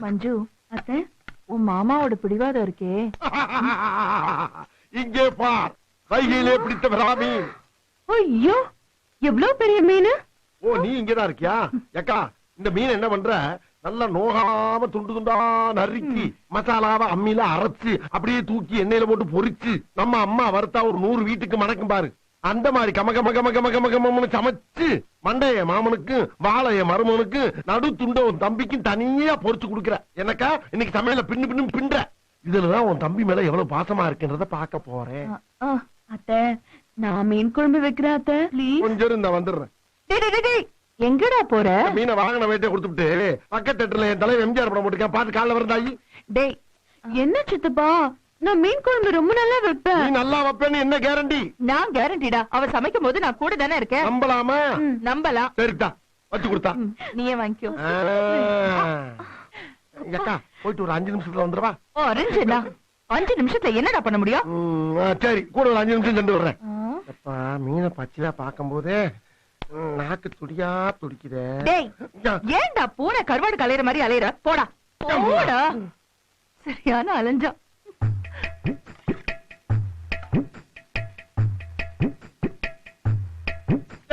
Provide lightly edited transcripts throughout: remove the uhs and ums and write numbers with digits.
மஞ்சு அத்தை, உன் மாமாவோட பிடிவாதம் இருக்கே. இங்கே பார், கையிலே பிடித்த விராமீன். ஐயோ, எவ்வளவு பெரிய மீன். ஓ, நீ இங்கதான் இருக்கியா? அக்கா, இந்த மீன் என்ன பண்ற? நல்லா நோகாம துண்டு துண்டா நறுக்கி மசாலாவை அம்மியில அரைச்சு அப்படியே தூக்கி எண்ணெயில போட்டு பொரிச்சு நம்ம அம்மா வறுத்தா ஒரு 100 வீட்டுக்கு மணக்கும் பாரு. அந்த மாதிரி கம கம கம கம கம கம சமைச்சு மண்டைய மாமனுக்கு வாழைய மருமனுக்கு நடு துண்ட உன் தம்பிக்கும் தனியா பொரிச்சு கொடுக்குற. எனக்கா இன்னைக்கு சமையல பின்னு பின்னு பின்ற. இதுலதான் உன் தம்பி மேல எவ்வளவு பாசமா இருக்குன்றத பாக்க போறேன். அத்தை, நான் மீன் குழம்பு வைக்கிறேன் அத்தை. கொஞ்சம் இருந்தா வந்துடுறேன். எங்கடா போற? மீனை வாங்கின வேட்டை கொடுத்துட்டு பக்கத்து தேட்டர்ல என் தலைவர் எம்ஜிஆர் படம் போட்டுருக்கேன், பாத்து காலைல வரந்தாயி. டேய், என்ன சித்தப்பா, நான் மீன் குழம்பு ரொம்ப நல்லா வைப்பேன். நீ நல்லா வைப்பேன்னு என்ன கேரண்டி? நான் கேரண்டிடா. அவ சமைக்கும் போது நான் கூட தானே இருக்கேன். நம்பலாமா? நம்பலாம். சரிதா, வச்சு கொடுத்தா. நீயே வாங்கிக்கோ. அக்கா, போயிட்டு ஒரு 5 நிமிஷத்துல வந்துடுவா. 5 நிமிஷத்துல என்னடா பண்ண முடியும்? சரி, கூட ஒரு 5 நிமிஷம் சென்று வர்றேன். அப்பா, மீனை பச்சையா பாக்கும் போதே நாக்கு துடியா துடிக்குதே. டேய், ஏன்டா பூனை கருவாடு கலையற மாதிரி அலையற? போடா போடா. சரியான அலைஞ்சா.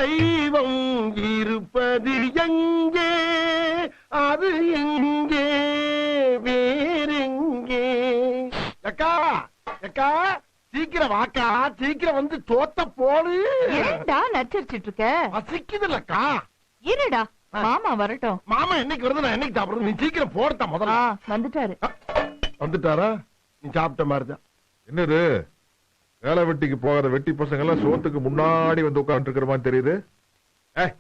தெய்வம் இருப்பது எங்கே, அது எங்கே, வேறெங்கே? அக்கா அக்கா, சீக்கிரம் வாக்கா, சீக்கிரம் வந்து தோத்த போடு. ஏன்டா நச்சரிச்சிட்டு இருக்க? பசிக்குதுல்லக்கா. இருடா, மாமா வரட்டும். மாமா என்னைக்கு வருது, நான் என்னைக்கு சாப்பிடுறது? நீ சீக்கிரம் போடுத்தா முதல்ல. வந்துட்டாரு. வந்துட்டாரா? நீ சாப்பிட்ட மாதிரிதான். என்னது வேலை வெட்டிக்கு போகாத வெட்டி பசங்க எல்லாம் சோத்துக்கு முன்னாடி வந்து உட்கார்ந்து இருக்கிற மாதிரி தெரியுது.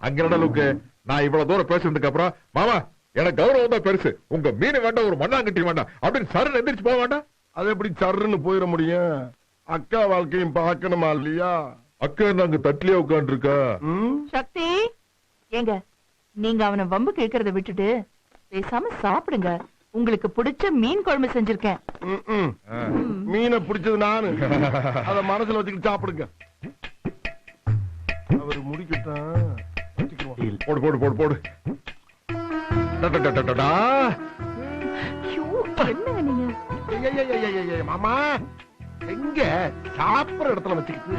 அங்க நடலுக்கு நான் இவ்வளவு தூரம் பேசுறதுக்கு அப்புறம் மாமா எனக்கு கௌரவம் தான் பெருசு, உங்க மீன் வேண்டாம் ஒரு மண்ணாங்கட்டி வேண்டாம் அப்படின்னு சரண் எந்திரிச்சு போக வேண்டாம். அது எப்படி சருன்னு போயிட முடியும்? அக்கா வாழ்க்கையும் பார்க்கணுமா இல்லையா? அக்கா நாங்க தட்டிலே உட்கார்ந்து இருக்கா. சக்தி, ஏங்க நீங்க அவனை வம்பு கேட்கறத விட்டுட்டு பேசாம சாப்பிடுங்க. உங்களுக்கு பிடிச்ச மீன் குழம்பு செஞ்சிருக்கேன். மீனை பிடிச்சது நானு, அத மனசுல வச்சுக்கிட்டு சாப்பிடுங்க. அவரு முடிக்கிட்டான். போடு போடு போடு போடு. என்னங்க நீங்க? மாமா எங்க சாப்பிடுற இடத்துல வச்சுக்கிட்டு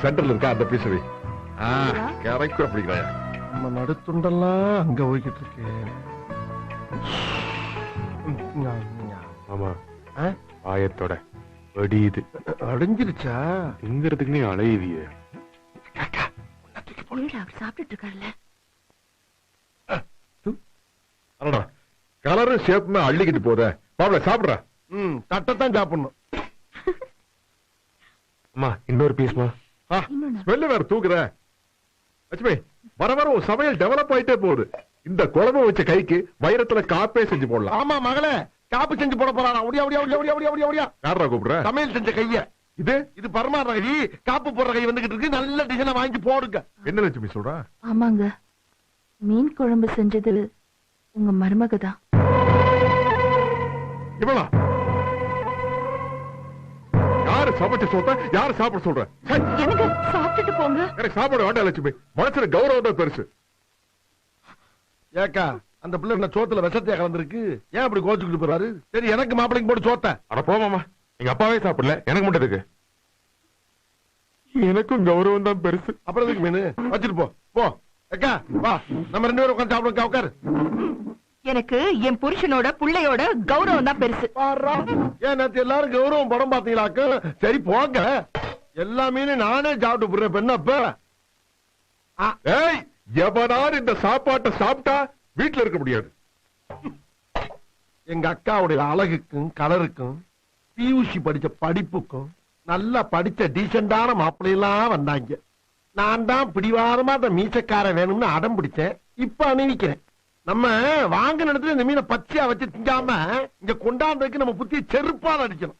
சென்டர்ல இருக்கா அந்த பீசவி கரைக்கு அப்படிங்களா? நம்ம நடுத்துண்டெல்லாம் அங்க போய்கிட்டு இருக்கு. ஆமா, ஆயத்தோட வெடியுது. அடைஞ்சிருச்சா? எங்கிறதுக்கு நீ அலையுதிய? அவர் சாப்பிட்டு இருக்காருல்ல. கலரும் ஷேப்புமே அள்ளிக்கிட்டு போத பாவல சாப்பிடுற. தட்டத்தான் சாப்பிடணும். அம்மா இன்னொரு பீஸ்மா. ஸ்மெல்லு வேற தூக்குற. லட்சுமி, வர வர ஒரு சமையல் டெவலப் ஆயிட்டே போகுது. இந்த குழம்பு வச்ச கைக்கு வைரத்துல காப்பே செஞ்சு போடலாம். ஆமா மகளே, காப்பு செஞ்சு போட போறானா? ஒடியா ஒடியா ஒடியா ஒடியா ஒடியா ஒடியா. யாரா கூப்பிடுற? சமையல் செஞ்ச கைய. இது பரமாற கை, காப்பு போடுற கை வந்துகிட்டு இருக்கு. நல்ல டிசைனா வாங்கி போடுங்க. என்ன லட்சுமி சொல்ற? ஆமாங்க, மீன் குழம்பு செஞ்சது உங்க மருமக தான். இவளா? யாரு சமைச்ச சொல்ற? யாரு சாப்பிட சொல்ற? எனக்கு சாப்பிட்டுட்டு போங்க. எனக்கு சாப்பிட வேண்டாம் லட்சுமி, மனசுல கௌரவம் தான் பெருசு. ஏக்கா, அந்த பிள்ளை என்ன சோத்துல விஷத்தையா கலந்துருக்கு? ஏன் அப்படி கோச்சுக்கிட்டு போறாரு? சரி, எனக்கு மாப்பிளைக்கு போட்டு சோத்த. அட போமாமா, எங்க அப்பாவே சாப்பிடல, எனக்கு மட்டும் இருக்கு. எனக்கும் கௌரவம் தான் பெருசு. அப்புறம் எதுக்கு மீன் வச்சுட்டு போ. போ அக்கா, வா நம்ம 2 பேரும் உட்காந்து சாப்பிடுங்க. உட்காரு. எனக்கு என் புருஷனோட புள்ளையோட கௌரவம் தான் பெருசு. ஏன் நேத்து எல்லாரும் கௌரவம் படம் பாத்தீங்களாக்க? சரி போங்க, எல்லா மீனும் நானே சாப்பிட்டு போடுறேன். பெண்ணப்ப எவனார் இந்த சாப்பாட்டை சாப்பிட்டா வீட்டுல இருக்க முடியாது. எங்க அக்காவுடைய அழகுக்கும் கலருக்கும் பியூசி படிச்ச படிப்புக்கும் நல்லா படிச்ச டீசென்டான மாப்பிள்ளையெல்லாம் வந்தாங்க. நான் தான் பிடிவாரமா அந்த மீசக்கார வேணும்னு அடம் பிடிச்சேன். இப்ப அணிவிக்கிறேன். நம்ம வாங்க இடத்துல இந்த மீனை பச்சையா வச்சு திங்காம இங்க கொண்டாடுறதுக்கு நம்ம புத்தி செருப்பால் அடிக்கணும்.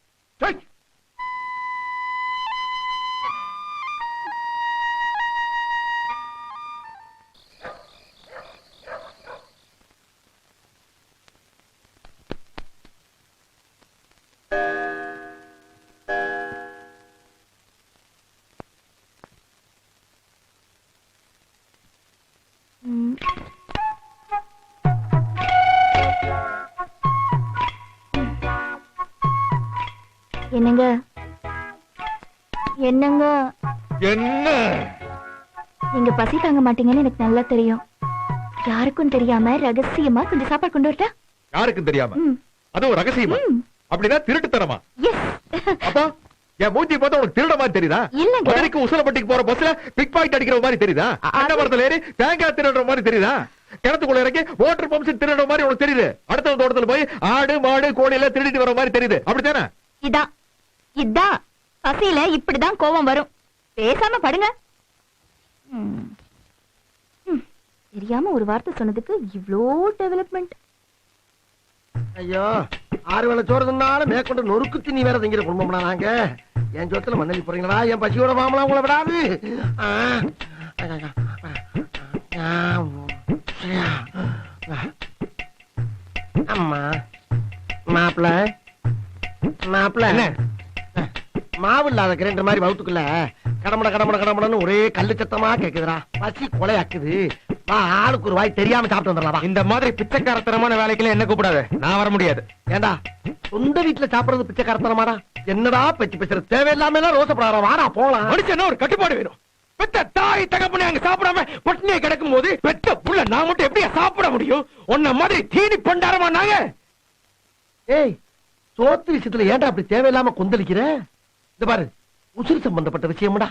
என்னங்க என்னங்க என்ன நீங்க பசி தாங்க மாட்டீங்கன்னு எனக்கு நல்லா தெரியும். யாருக்கும் தெரியாம ரகசியமா கொஞ்சம் சாப்பாடு கொண்டு வரட்டா? யாருக்கும் தெரியாம? அதுவும் ரகசியமா? அப்படின்னா திருட்டுத்தனமா? எஸ். அப்பா என் மூஞ்சி பார்த்தா உனக்கு திருட மாதிரி தெரியுதா? இல்லங்க. மதுரைக்கு உசலப்பட்டிக்கு போற பஸ்ல பிக் பாக்கெட் அடிக்கிற மாதிரி தெரியுதா? அண்ணா மரத்துல ஏறி தேங்காய் திருடுற மாதிரி தெரியுதா? கிணத்துக்குள்ள இறங்கி வாட்டர் பம்ப்ஸ் திருடுற மாதிரி உனக்கு தெரியுது? அடுத்த தோட்டத்துல போய் ஆடு மாடு கோழி எல்லாம் திருடிட்டு வர மாதிரி தெரியுது, அப்படித்தானே? இதான் பசியில இப்படிதான் கோபம் வரும். பேசாம படுங்க. தெரியாம ஒரு வார்த்தை சொன்னதுக்கு இவ்ளோ டெவலப்மெண்ட். ஐயோ 6 வேளை சோறு தின்னாலும் மேற்கொண்டு நொறுக்கு திணி வேற திங்கிற குடும்பம்னா நாங்க. என் சொத்துல மண்ணலி போறீங்களா? என் பசியோட மாமலாம் உங்களை விடாது. அம்மா மாப்பிள்ள மாப்பிள்ள மாவு இல்லாத கிரைண்டர் மாதிரி வவுத்துக்குள்ள கடமட கடமட கடமடன்னு ஒரே கல்லு சத்தமா கேக்குதுடா. பசி கொலையாக்குது. வா, ஆளுக்கு ஒரு வாய் தெரியாம சாப்பிட்டு வந்துடலாம். இந்த மாதிரி பிச்சைக்காரத்தனமான வேலைக்கெல்லாம் என்ன கூப்பிடாத, நான் வர முடியாது. ஏண்டா சொந்த வீட்டுல சாப்பிடுறது பிச்சைக்காரத்தனமாடா? என்னடா பேச்சு பேசுற? தேவையில்லாம எல்லாம் ரோசப்படாத. வாடா போலாம். மனுஷன் ஒரு கட்டுப்பாடு வேணும். பெத்த தாய் தகப்பனே அங்க சாப்பிடாம பட்டினியை கிடக்கும் போது பெத்த புள்ள நான் மட்டும் எப்படியா சாப்பிட முடியும்? உன்ன மாதிரி தீனி பண்டாரமா நாங்க? ஏய், சோத்து விஷயத்துல ஏன்டா அப்படி தேவையில்லாம கொந்தளிக்கிற? இந்த பாரு, உசுறு சம்பந்தப்பட்ட விஷயம்டா.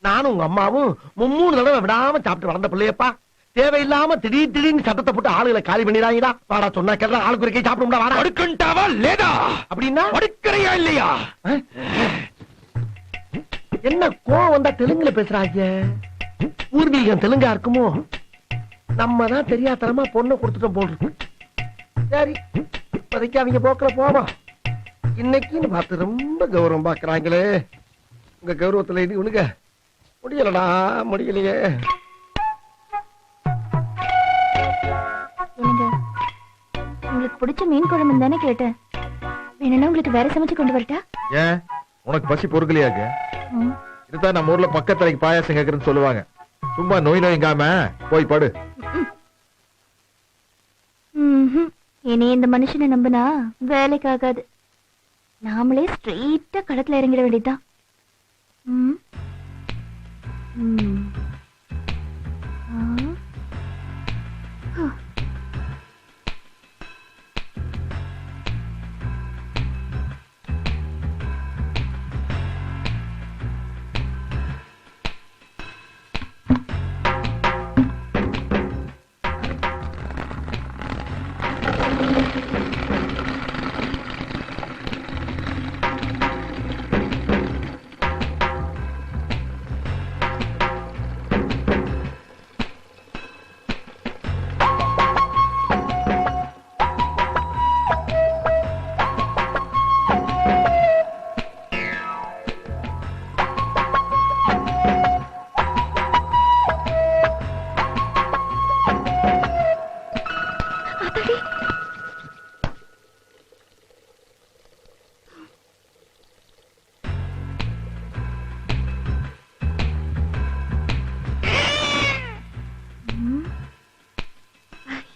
நானும் உங்க அம்மாவும் 3 தடவை விடாம சாப்பிட்டு வளர்ந்த பிள்ளையப்பா. தேவையில்லாம திடீர்னு சட்டத்தை போட்டு ஆளுகளை காலி பண்ணிடாங்கடா. வாடா சொன்னா கேட்கலாம். ஆளுக்கு ஒரு கை சாப்பிடும்டா. வாடா. அடுக்கண்டாவா லேடா அப்படின்னா அடுக்கறையா இல்லையா? என்ன கோவம் வந்தா தெலுங்குல பேசுறாங்க? பூர்வீகம் தெலுங்கா இருக்குமோ? நம்ம தான் தெரியாதனமா பொண்ணை கொடுத்துட்டோம் போல் இருக்கு. சரி, இப்போதைக்கு அவங்க போக்குற போவோம். இன்னைக்குன்னு பார்த்து ரொம்ப கௌரவம் பாக்குறாங்களே. உங்க கௌரவத்துல இடி உனக்கு முடியலடா, முடியலையே. என்னங்க உங்களுக்கு பிடிச்ச மீன் குழம்பு தானே கேட்டேன். வேணும்னா உங்களுக்கு வேற சமைச்சு கொண்டு வரட்டா? ஏன் உனக்கு பசி பொறுக்கலையாக்கு? இதுதான் நம்ம ஊர்ல பக்கத்தலைக்கு பாயாசம் கேக்குறேன்னு சொல்லுவாங்க. சும்மா நோய் நோய்ங்காம போய் படு. இனி இந்த மனுஷனை நம்பினா வேலைக்கு ஆகாது. நாமளே ஸ்ட்ரெயிட்டா களத்துல இறங்கிட வேண்டியதுதான்.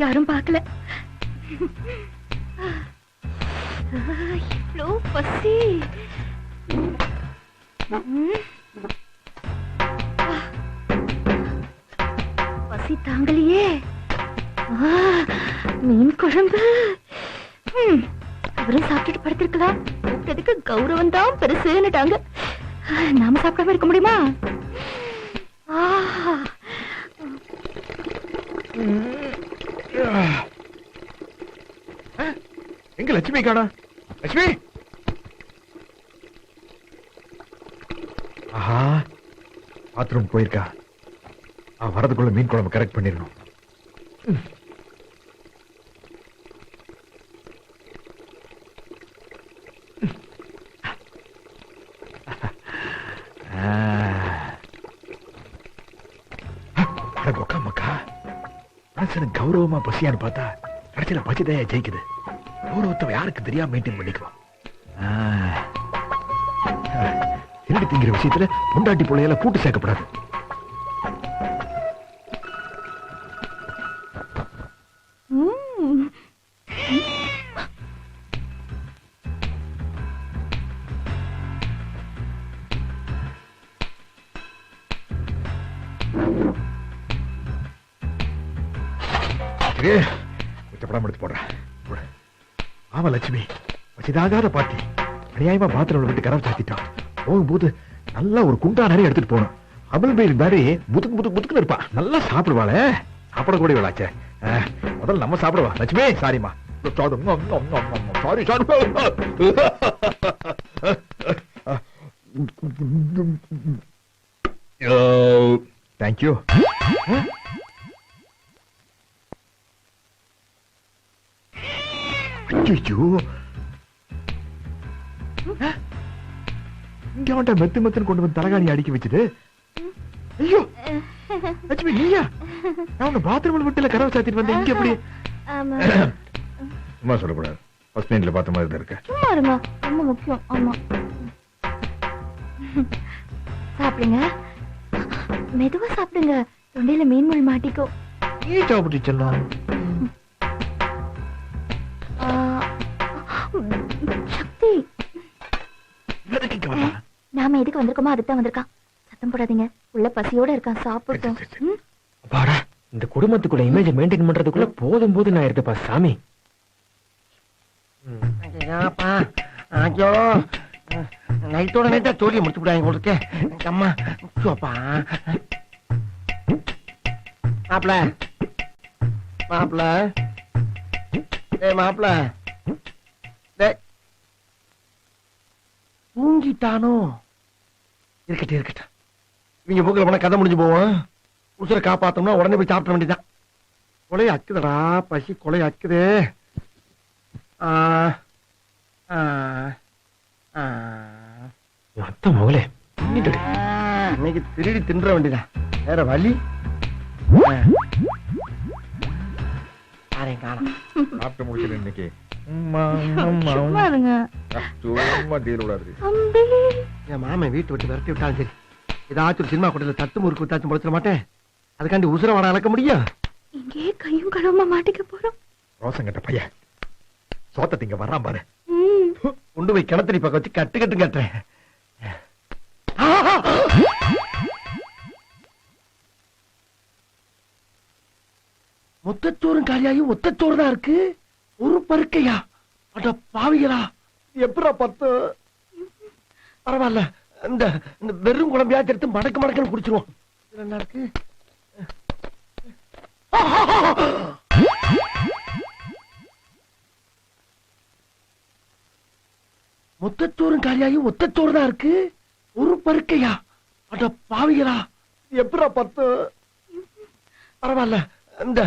யாரும் பார்க்கல. இவ்ளோ பசி. பசி தாங்கலையே. மீன் குழம்பு. அவரும் சாப்பிட்டுட்டு படுத்திருக்கலாம். கூப்பிட்டதுக்கு கௌரவம் தான் பெருசுன்னுட்டாங்க. நாம சாப்பிடாம இருக்க முடியுமா? எங்க லட்சுமி காணா? லட்சுமி! ஆஹா, பாத்ரூம் போயிருக்கா. வரதுக்குள்ள மீன் குழம்பு கரெக்ட் பண்ணிடணும். மனுஷனுக்கு கௌரவமா பசியான்னு பார்த்தா கடைசியில பசிதையா ஜெயிக்குது. கௌரவத்தை யாருக்கு தெரியாம மெயின்டைன் பண்ணிக்குவோம். திருடி திங்கிற விஷயத்துல பொண்டாட்டி பிள்ளையால கூட்டு சேர்க்கப்படாது. படம் எடுத்து போடுறேன். ஆமா லட்சுமி, வச்சிதாகாத பாட்டி அநியாயமா பாத்திரம் விட்டு கரம் சாத்திட்டான். போகும்போது நல்லா ஒரு குண்டா நிறைய எடுத்துட்டு போகணும். அமல் பேர் மாதிரி முதுக்கு முதுக்கு முதுக்குன்னு இருப்பா. நல்லா சாப்பிடுவாளே, சாப்பிடக்கூடிய விளாச்சே. முதல்ல நம்ம சாப்பிடுவா. லட்சுமி சாரிமா, சாரி சாரி. தேங்க்யூ. இங்க அவன்ட்ட மெத்து மெத்துன்னு கொண்டு வந்து தலகாணி அடிக்க வச்சுட்டு, ஐயோ லட்சுமி நீயா? நான் பாத்ரூம்ல விட்டுல கரவை சாத்திட்டு வந்தேன். இங்க எப்படி? சும்மா சொல்லக்கூடாது. ஃபர்ஸ்ட் நைட்ல பார்த்த மாதிரி தான் இருக்க. சும்மா இருங்க, ரொம்ப முக்கியம். ஆமா சாப்பிடுங்க, மெதுவா சாப்பிடுங்க, தொண்டையில மீன் முள் மாட்டிக்கோ. நீ சாப்பிட்டு செல்லாம். சக்தி, நாம எதுக்கு வந்திருக்கோமோ அதுதான் வந்திருக்கான். சத்தம் போடாதீங்க, உள்ள பசியோட இருக்கான், சாப்பிட்டோம். பாடா, இந்த குடும்பத்துக்குள்ள இமேஜ் மெயின்டைன் பண்றதுக்குள்ள போதும் போது நான் இருக்கப்பா சாமி. ஐயோ, நைட்டோட நைட்டா தோழியை முடிச்சு விடாங்க உங்களுக்கு. அம்மா சோப்பா. மாப்பிள மாப்பிள, மாப்பிள தூங்கிட்டானோ? இருக்கட்டும் இருக்கட்டும், இவங்க போக்குல போனா கதை முடிஞ்சு போவோம். உசுரை காப்பாத்தோம்னா உடனே போய் சாப்பிட வேண்டியதான். கொலை அக்குதடா, பசி கொலை அக்குதே. அத்த மகளே, இன்னைக்கு திருடி தின்ற வேண்டியதான், வேற வழி. சாப்பிட்டு முடிச்சிட்டு இன்னைக்கு சும்மா இருங்க. சும்மா டீல் விடாது. என் மாமன் வீட்டு விட்டு விரட்டி விட்டாலும் சரி, ஏதாச்சும் ஒரு சினிமா கூட்டத்தில் தட்டு முறுக்கு வித்தாச்சும் படுத்துட மாட்டேன். அதுக்காண்டி உசுர வாட அளக்க முடியும்? இங்கே கையும் கழுவமா மாட்டிக்க போறோம். ரோசங்கட்ட பையன் சோத்த திங்க வர்றான் பாரு. கொண்டு போய் கிணத்தடி பக்கம் வச்சு கட்டு கட்டு கட்டுறேன். மொத்தச்சோறும் காலியாகி ஒத்தச்சோறு தான் இருக்கு. ஒரு பருக்கையா? அட பாவிகளா, எப்படா பத்து? பரவாயில்ல, இந்த வெறும் குழம்பையாச்சு எடுத்து மடக்கு மடக்குன்னு குடிச்சிருவோம். என்ன இருக்கு? மொத்தச்சோறும் காலியாகி ஒத்தச்சோறு தான் இருக்கு. ஒரு பருக்கையா? அட பாவிகளா, எப்படா பத்து? பரவாயில்ல, இந்த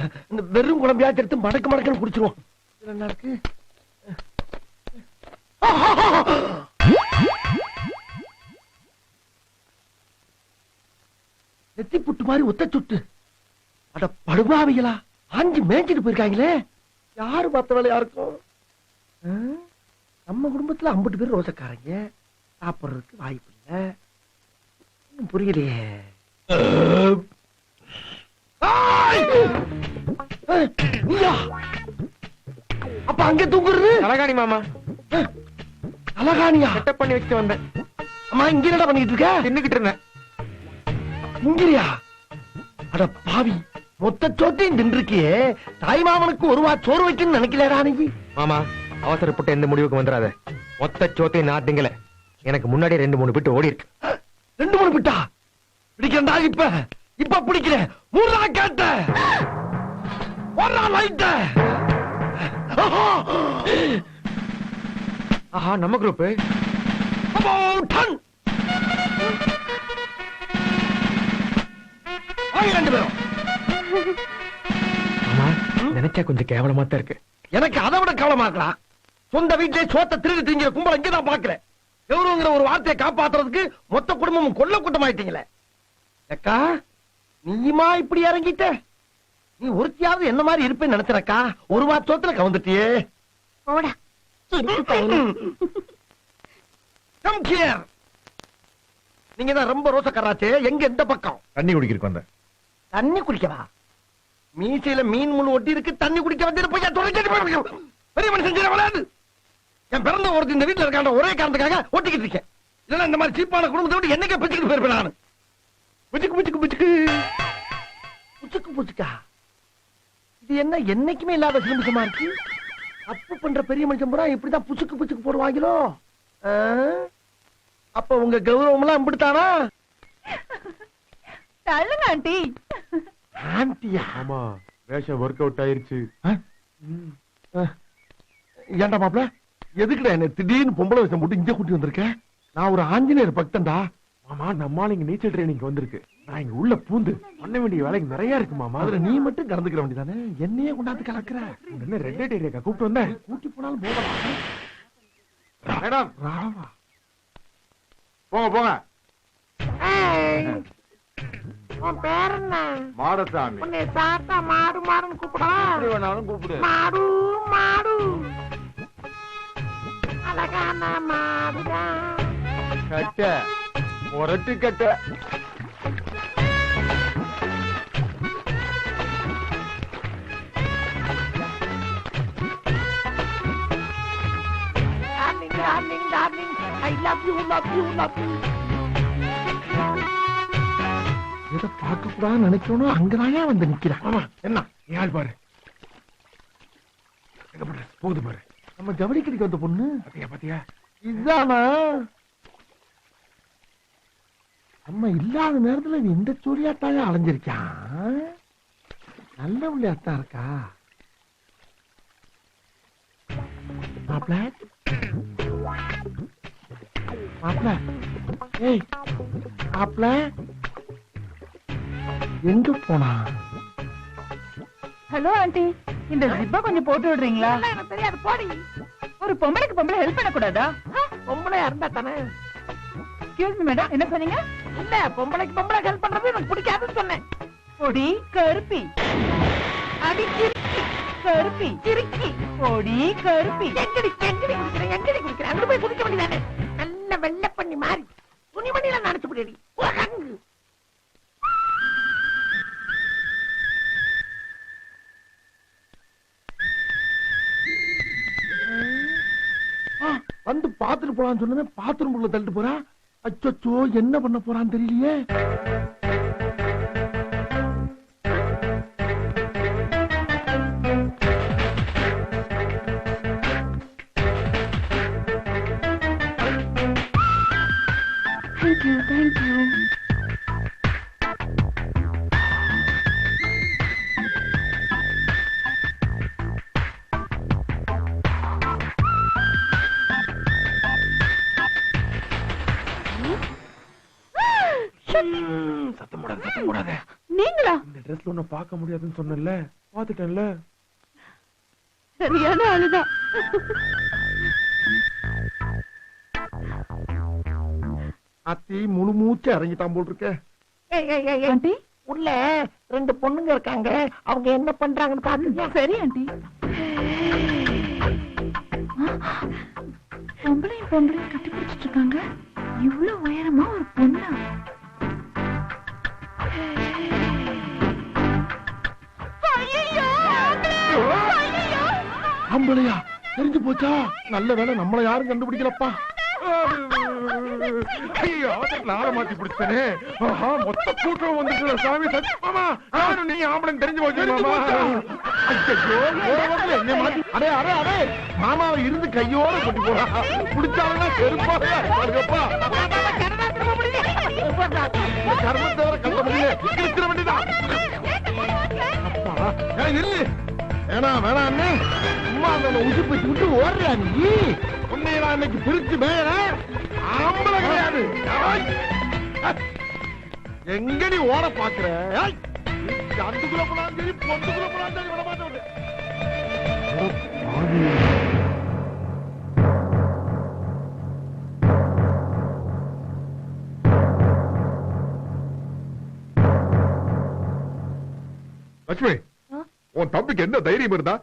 வெறும் குழம்பையாச்சு எடுத்து மடக்கு மடக்குன்னு குடிச்சிருவோம். என்ன இருக்கு? நெத்தி புட்டு மாதிரி ஒத்த சுட்டு. அட படுபாவிகளா, ஆஞ்சு மேய்ச்சிட்டு போயிருக்காங்களே. யாரு பார்த்த வேலையா இருக்கும்? நம்ம குடும்பத்துல 50 பேர் ரோசக்காரங்க, சாப்பிடுறதுக்கு வாய்ப்பு இல்ல. புரியலையே. அப்ப அங்க தூங்குறது தலகாணி மாமா. தலகாணியா? செட்டப் பண்ணி வச்சுட்டு வந்தேன். அம்மா இங்க என்னடா பண்ணிட்டு இருக்க? தின்னுகிட்டு இருந்தேன். இங்கிரியா? அட பாவி, மொத்த சோத்தையும் தின்றுக்கியே. தாய் மாமனுக்கு ஒரு வா சோறு வைக்கணும்னு நினைக்கலடா நீ. மாமா, அவசரப்பட்டு எந்த முடிவுக்கு வந்துடாத. மொத்த சோத்தை நான் திங்கல, எனக்கு முன்னாடி 2-3 பிட்டு ஓடி இருக்கு. 2-3 பிட்டா பிடிக்கிறா? இப்ப பிடிக்கிறேன். 3 நாள் கேட்ட, 1 நாள் லைட்ட. ஆஹா, நம்ம குரூப். நினைச்சா கொஞ்சம் கேவலமா தான் இருக்கு. எனக்கு அதை விட கவலமா இருக்கலாம். சொந்த வீட்டிலே சோத்த திருடி திங்கிற கும்பல் இங்கதான் பாக்குறேன். கௌரவங்கிற ஒரு வார்த்தையை காப்பாத்துறதுக்கு மொத்த குடும்பமும் கொல்ல கூட்டமாயிட்டீங்களே. அக்கா, நீயுமா இப்படி இறங்கிட்ட? நீ ஒருத்தியாவது என்ன மாதிரி இருப்பேன்னு நினைச்சனக்கா. ஒரு வாரத்துல கவுந்துட்டியே. போடா இருக்கு பையனே. Come here. நீங்க தான் ரொம்ப ரோசக்காராச்சே. எங்க எந்த பக்கம்? தண்ணி குடிக்கிறதுக்கு வந்தேன். தண்ணி குடிக்கவா? மீசையில மீன் முள் ஒட்டி இருக்கு, தண்ணி குடிக்க வந்து போய் பெரிய மனுஷன் விளையாடு. என் பிறந்த ஒருத்தர் இந்த வீட்டுல இருக்காண்ட ஒரே காரணத்துக்காக ஒட்டிக்கிட்டு இருக்கேன். இல்லன்னா இந்த மாதிரி சீப்பான குடும்பத்தை விட்டு என்னைக்கே பிச்சுக்கிட்டு போயிருப்பேன் நானு. புச்சுக்கு புச்சுக்கு புச்சுக்கு. புச்சுக்கு புச்சுக்கா? இது என்ன என்னைக்குமே இல்லாத சிலிமிஷமா இருக்கு? தப்பு பண்ற பெரிய மனுஷன் பூரா இப்படிதான் புச்சுக்கு புச்சுக்கு போடுவாங்களோ? ஆ? அப்ப உங்க கௌரவம் எல்லாம் இப்படித்தானா? தள்ளுங்க ஆண்டி. ஆண்டியா? ஆமா, வேஷம் ஒர்க் அவுட் ஆயிருச்சு. ஏன்டா மாப்ள, எதுக்குடா என்ன திடீர்னு பொம்பளை வேஷம் போட்டு இங்க கூட்டி வந்திருக்கேன்? நான் ஒரு ஆஞ்சநேயர் பக்தன்டா. மாமா, நம்மால இங்க நீச்சல் ட்ரைனிங் வந்திருக்கு. நான் இங்க உள்ள பூந்து பண்ண வேண்டிய வேலைக்கு நிறைய இருக்கு மாமா. அதுல நீ மட்டும் கலந்துக்கிற வேண்டியதானே? என்னையே கொண்டாந்து கலக்குற. என்ன ரெட் லைட் ஏரியாக்கா கூப்பிட்டு வந்தேன்? கூட்டி போனாலும் போகலாம். மேடம், ராவா. போங்க போங்க. உன் பேர் என்ன? மாடசாமி. உன்னை சாத்தா மாடு மாடுன்னு கூப்பிடா? எப்படி வேணாலும் கூப்பிடு. மாடு மாடு அழகான மாடுதான். கட்ட முரட்டு கட்ட. Darling darling darling I love you love you love you. எதை பார்க்க கூடாதுன்னு நினைக்கணும், அங்கதான் வந்து நிக்கிறான். ஆமா, என்ன யாழ் பாரு. எங்க பாரு, போகுது பாரு. நம்ம ஜவுளி கடைக்கு வந்த பொண்ணு பாத்தியா பாத்தியா? இதுதானா? நம்ம இல்லாத நேரத்துல நீ இந்த சூரியாத்தாயா அலைஞ்சிருக்கான். நல்ல உள்ளாத்தான் இருக்கா மாப்ள. மாப்ள, ஏய் மாப்ள, எங்க போனா? ஹலோ ஆண்டி, இந்த ஜிப்பா கொஞ்சம் போட்டு விடுறீங்களா? எனக்கு தெரியாது போடி. ஒரு பொம்பளைக்கு பொம்பளை ஹெல்ப் பண்ணக்கூடாதா? பொம்பளையா இருந்தா தானே. எக்ஸ்கியூஸ் மீ மேடம், என்ன சொன்னீங்க? இல்ல, பொம்பளைக்கு பொம்பளை ஹெல்ப் பண்றது எனக்கு பிடிக்காதுன்னு சொன்னேன். பொடி கருப்பி. அடி கிறுக்கி கருப்பி. கிறுக்கி. பொடி கருப்பி. எங்கடி எங்கடி குடிக்கிறேன் எங்கடி குடிக்கிறேன்? அங்க போய் குடிக்க வேண்டியதானே? நல்ல வெள்ளை பண்ணி மாறி துணிமணியில நினைச்சு போடி. உலகங்கு வந்து பாத்துட்டு போலான்னு சொன்னேன், பாத்ரூம் உள்ள தள்ளிட்டு போறா. அச்சோ, என்ன பண்ண போறான்னு தெரியலையே. Thank you thank you. சத்தம் போடாத, சத்தம் போடாத. நீங்களா? இந்த ட்ரெஸ்ல ஒன்னும் பார்க்க முடியாதுன்னு சொன்னேன்ல, பாத்துட்டேன்ல. சரியான ஆளுதான். அத்தி முழு மூச்சு இறங்கிட்டான் போல் இருக்க. ஏய், ஏய், ஏய், ஏய். ஆண்டி, உள்ள 2 பொண்ணுங்க இருக்காங்க. அவங்க என்ன பண்றாங்கன்னு பாத்துக்கியா? சரி ஆண்டி. பொம்பளையும் பொம்பளையும் கட்டி பிடிச்சிட்டு இருக்காங்க. இவ்வளவு உயரமா ஒரு பொண்ணா? ஆம்பளையா? தெரிஞ்சு போச்சா? நல்ல வேளை நம்மள யாரும் கண்டுபிடிக்கலப்பா. ஐயோ, அவசரத்துல ஆளை மாத்தி பிடிச்சனே. ஆஹா, மொத்த கூட்டம் வந்துட்டு சாமி. சத்தியமாமா, நானும் நீ ஆம்பளம் தெரிஞ்சு போச்சு மாமா. ஐயோ, என்ன மாத்தி. அடே அடே அடே, மாமாவை இருந்து கையோட கொட்டி போறா. பிடிச்சாலும் செருப்பாவே இருப்பாருப்பா. கர்மத்தை வர கட்ட முடியல, கிழிச்சிட வேண்டியதான். அப்பா, இல்ல வேணாம் அண்ணே, சும்மா அந்த உசுப்பு விட்டு ஓடுறியா நீ? உன்னை நான் இன்னைக்கு பிரிச்சு மேல ஆம்பளை கிடையாது. எங்கடி ஓட பாக்குற? அந்துக்குள்ள போனாலும் சரி, பொந்துக்குள்ள போனாலும் சரி, விட மாட்டேன். லட்சுமி, உன் தம்பிக்கு என்ன தைரியம் இருந்தா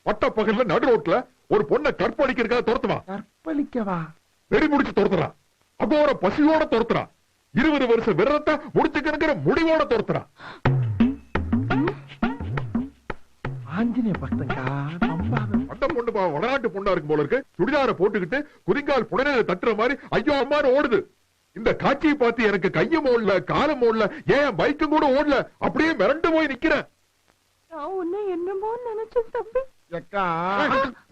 பட்ட பகல்ல நடு ரோட்ல ஒரு பொண்ணை கற்பழிக்கிறதுக்காக துரத்துவான்? கற்பழிக்கவா? வெறி முடிச்சு துரத்துறான். அகோர பசியோட துரத்துறான். 20 வருஷம் விரதத்தை முடிச்சுக்கிற முடிவோட துரத்துறான். ஆஞ்சநேய பக்தங்கா, நம்பாத. அந்த பொண்ணு வடநாட்டு பொண்ணா இருக்கும் போல இருக்கு. சுடிதார போட்டுக்கிட்டு குதிங்கால் புடனையில தட்டுற மாதிரி ஐயோ அம்மான்னு ஓடுது. இந்த காட்சியை பார்த்து எனக்கு கையும் ஓடல காலம் ஓடல ஏன் பைக்கும் கூட ஓடல அப்படியே மிரண்டு போய் நிக்கிறேன். நான் உன்னை என்னமோ நினைச்சேன் தம்பி. எக்கா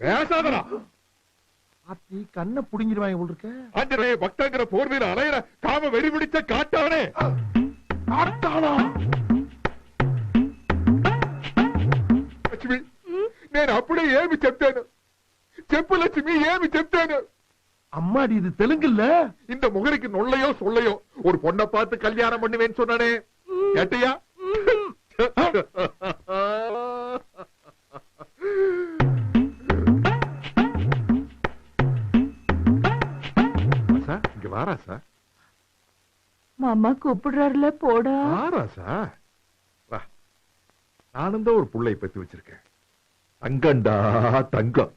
பேசாதடா. ஆத்தி கண்ணை புடிங்கிடுவாங்க போல் இருக்க. ஆஞ்சநேய பக்தங்கிற போர்வையில அலையிற காம வெறி பிடிச்ச காட்டானே. காட்டானா? లక్ష్మి నేను అప్పుడే ఏమి చెప్తాను చెప్పు లక్ష్మి ఏమి చెప్తాను. அம்மாடி இது தெலுங்குல்ல. இந்த முகருக்கு நொல்லையோ சொல்லையோ ஒரு பொண்ணை பார்த்து கல்யாணம் பண்ணுவேன்னு சொன்னானே கேட்டியா? இங்க வாரா சார். மாமா கூப்பிடுறாருல போடா. வாரா சார். வா. நானும் தான் ஒரு புள்ளை பெத்து வச்சிருக்கேன். தங்கண்டா தங்கம்.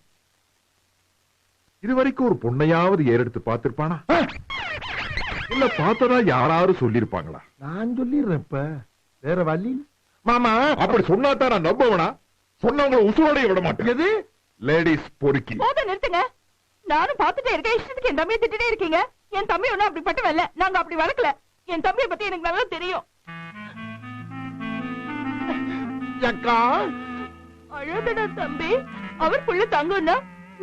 இதுவரைக்கும் ஒரு பொண்ணையாவது ஏறெடுத்து பார்த்திருப்பானா? இல்ல பார்த்ததா யாராவது சொல்லிருப்பாங்களா? நான் சொல்லிடுறேன் இப்ப. வேற வழி மாமா. அப்படி சொன்னாதான் நான் நம்பவனா? சொன்னவங்களை உசுரோடைய விட மாட்டேன். எது? லேடிஸ் பொறுக்கி. போத நிறுத்துங்க. நானும் பார்த்துட்டே இருக்கேன். இஷ்டத்துக்கு என் தம்பியை திட்டிட்டே இருக்கீங்க. என் தம்பி ஒன்னும் அப்படிப்பட்டவன் இல்ல. நாங்க அப்படி வளர்க்கல. என் தம்பியை பத்தி எனக்கு நல்லா தெரியும். அக்கா அழகுடா தம்பி. அவர் புள்ள தங்கம்னா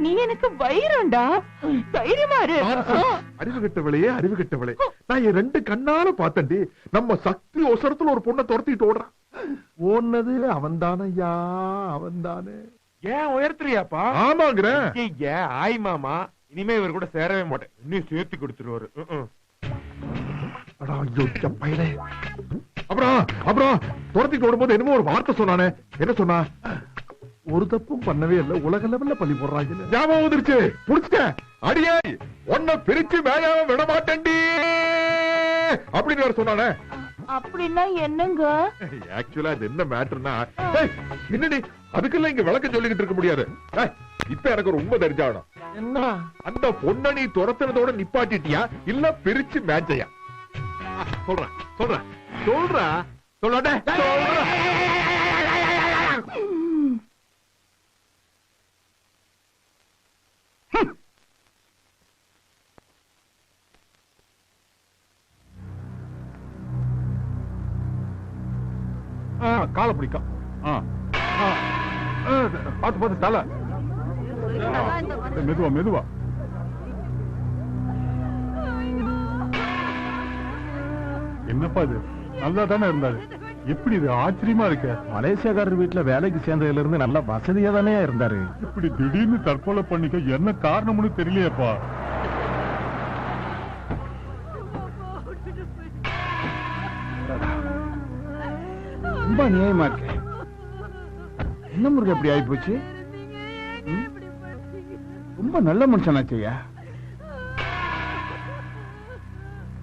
நீ எனக்கு வைரண்டா. தைரியமா இரு. அறிவு கெட்டவளையே அறிவு கெட்டவளே. நான் என் 2 கண்ணால பார்த்தேன்டி. நம்ம சக்தி ஒசரத்துல ஒரு பொண்ணை துரத்திட்டு ஓடுறான். ஓடுனது அவன்தானையா அவன்தானே. ஏன் உயர்த்துறியாப்பா? ஆமாங்கிறேன். ஆய் மாமா, இனிமே இவர் கூட சேரவே மாட்டேன். இன்னும் சேர்த்து கொடுத்துருவாரு. அடா ஐயோ பையனே. அப்புறம் துரத்திட்டு ஓடும்போது என்னமோ ஒரு வார்த்தை சொன்னானே. என்ன சொன்னா? ஒரு தப்பும் பண்ணவே இல்ல. உலக லெவல்ல பழி போடுறாங்க. ஞாபகம் வந்துருச்சு. புடிச்சிட்டேன். அடியே உன்னை பிரிச்சு மேயாம விட மாட்டேன்டி அப்படின்னு வேற சொன்னானே. அப்படின்னா என்னங்க? ஆக்சுவலா அது என்ன மேட்டர்னா, என்னடி அதுக்கெல்லாம் இங்க விளக்கம் சொல்லிக்கிட்டு இருக்க முடியாது. இப்ப எனக்கு ஒரு உண்மை தெரிஞ்சாகணும். என்ன? அந்த பொண்ணை நீ துரத்துறதோட நிப்பாட்டிட்டியா இல்ல பிரிச்சு மேட்சையா? சொல்றேன் சொல்றேன் சொல்றேன் சொல்லாட்டே. காலை பிடிக்கும். பார்த்து பார்த்து தலை. மெதுவா மெதுவா. என்னப்பா இது? நல்லா தானே இருந்தாரு. எப்படி இது ஆச்சரியமா இருக்கு. மலேசியாக்காரர் வீட்டுல வேலைக்கு சேர்ந்ததுல இருந்து நல்ல வசதியா தானே இருந்தாரு. இப்படி திடீர்னு தற்கொலை பண்ணிக்க என்ன காரணம்னு தெரியலையப்பா. ரொம்ப நியாயமா இருக்கு. என்ன முருகன் இப்படி ஆகி போச்சு? ரொம்ப நல்ல மனுஷனாச்சையா.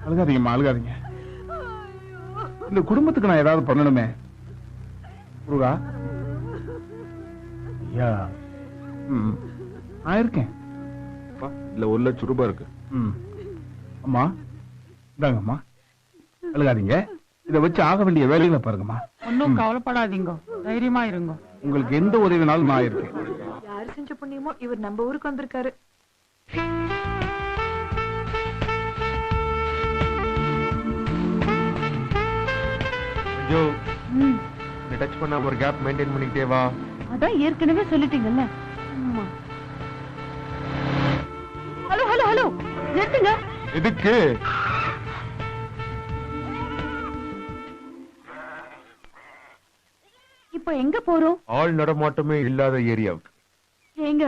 அழுகாதீங்கம்மா அழுகாதீங்க. இந்த குடும்பத்துக்கு நான் ஏதாவது பண்ணணுமே. முருகா ஐயா. நான் இருக்கேன். இல்ல 1 லட்சம் ரூபாய் இருக்கு. அம்மா இந்தாங்கம்மா. அழுகாதீங்க. இதை வச்சு ஆக வேண்டிய வேலைகளை பாருங்கம்மா. ஒன்னும் கவலைப்படாதீங்க. தைரியமா இருங்க. உங்களுக்கு எந்த உதவினாலும் நான் இருக்கேன். யாரு செஞ்ச புண்ணியமோ இவர் நம்ம ஊருக்கு வந்திருக்காரு. ஐயோ, டச் பண்ணா ஒரு கேப் மெயின்டைன் பண்ணிக்கிட்டே வா. அதான் ஏற்கனவே சொல்லிட்டீங்கல்ல. ஹலோ ஹலோ ஹலோ நிறுத்துங்க. எதுக்கு? இப்ப எங்க போறோம்? ஆள் நடமாட்டமே இல்லாத ஏரியாவுக்கு. எங்க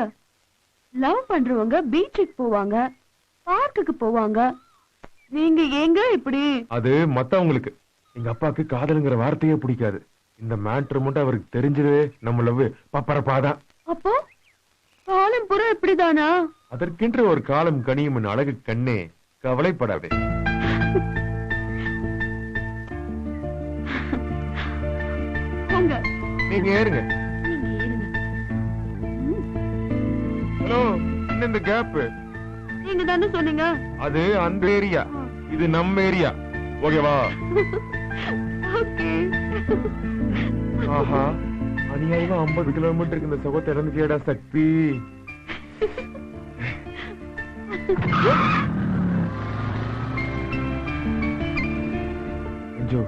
லவ் பண்றவங்க பீச்சுக்கு போவாங்க, பார்க்குக்கு போவாங்க. நீங்க எங்க இப்படி? அது மத்தவங்களுக்கு. எங்க அப்பாக்கு காதலுங்கிற வார்த்தையே பிடிக்காது. இந்த மேட்ரு மட்டும் அவருக்கு தெரிஞ்சதே நம்ம லவ் பப்பரப்பாதான். அப்போ காலம் புற இப்படிதானா? அதற்கென்று ஒரு காலம் கனியும் அழகு கண்ணே, கவலைப்படாதே. நீங்க ஏறுங்க. ஹலோ, என்ன இந்த கேப்? நீங்க தானே சொன்னீங்க. அது அந்த ஏரியா, இது நம்ம ஏரியா. ஓகேவா? ஓகே. ஆஹா, அநியாயமா 50 கிலோமீட்டருக்கு இந்த சுகத்தை இறந்துட்டியடா சக்தி. மஞ்சு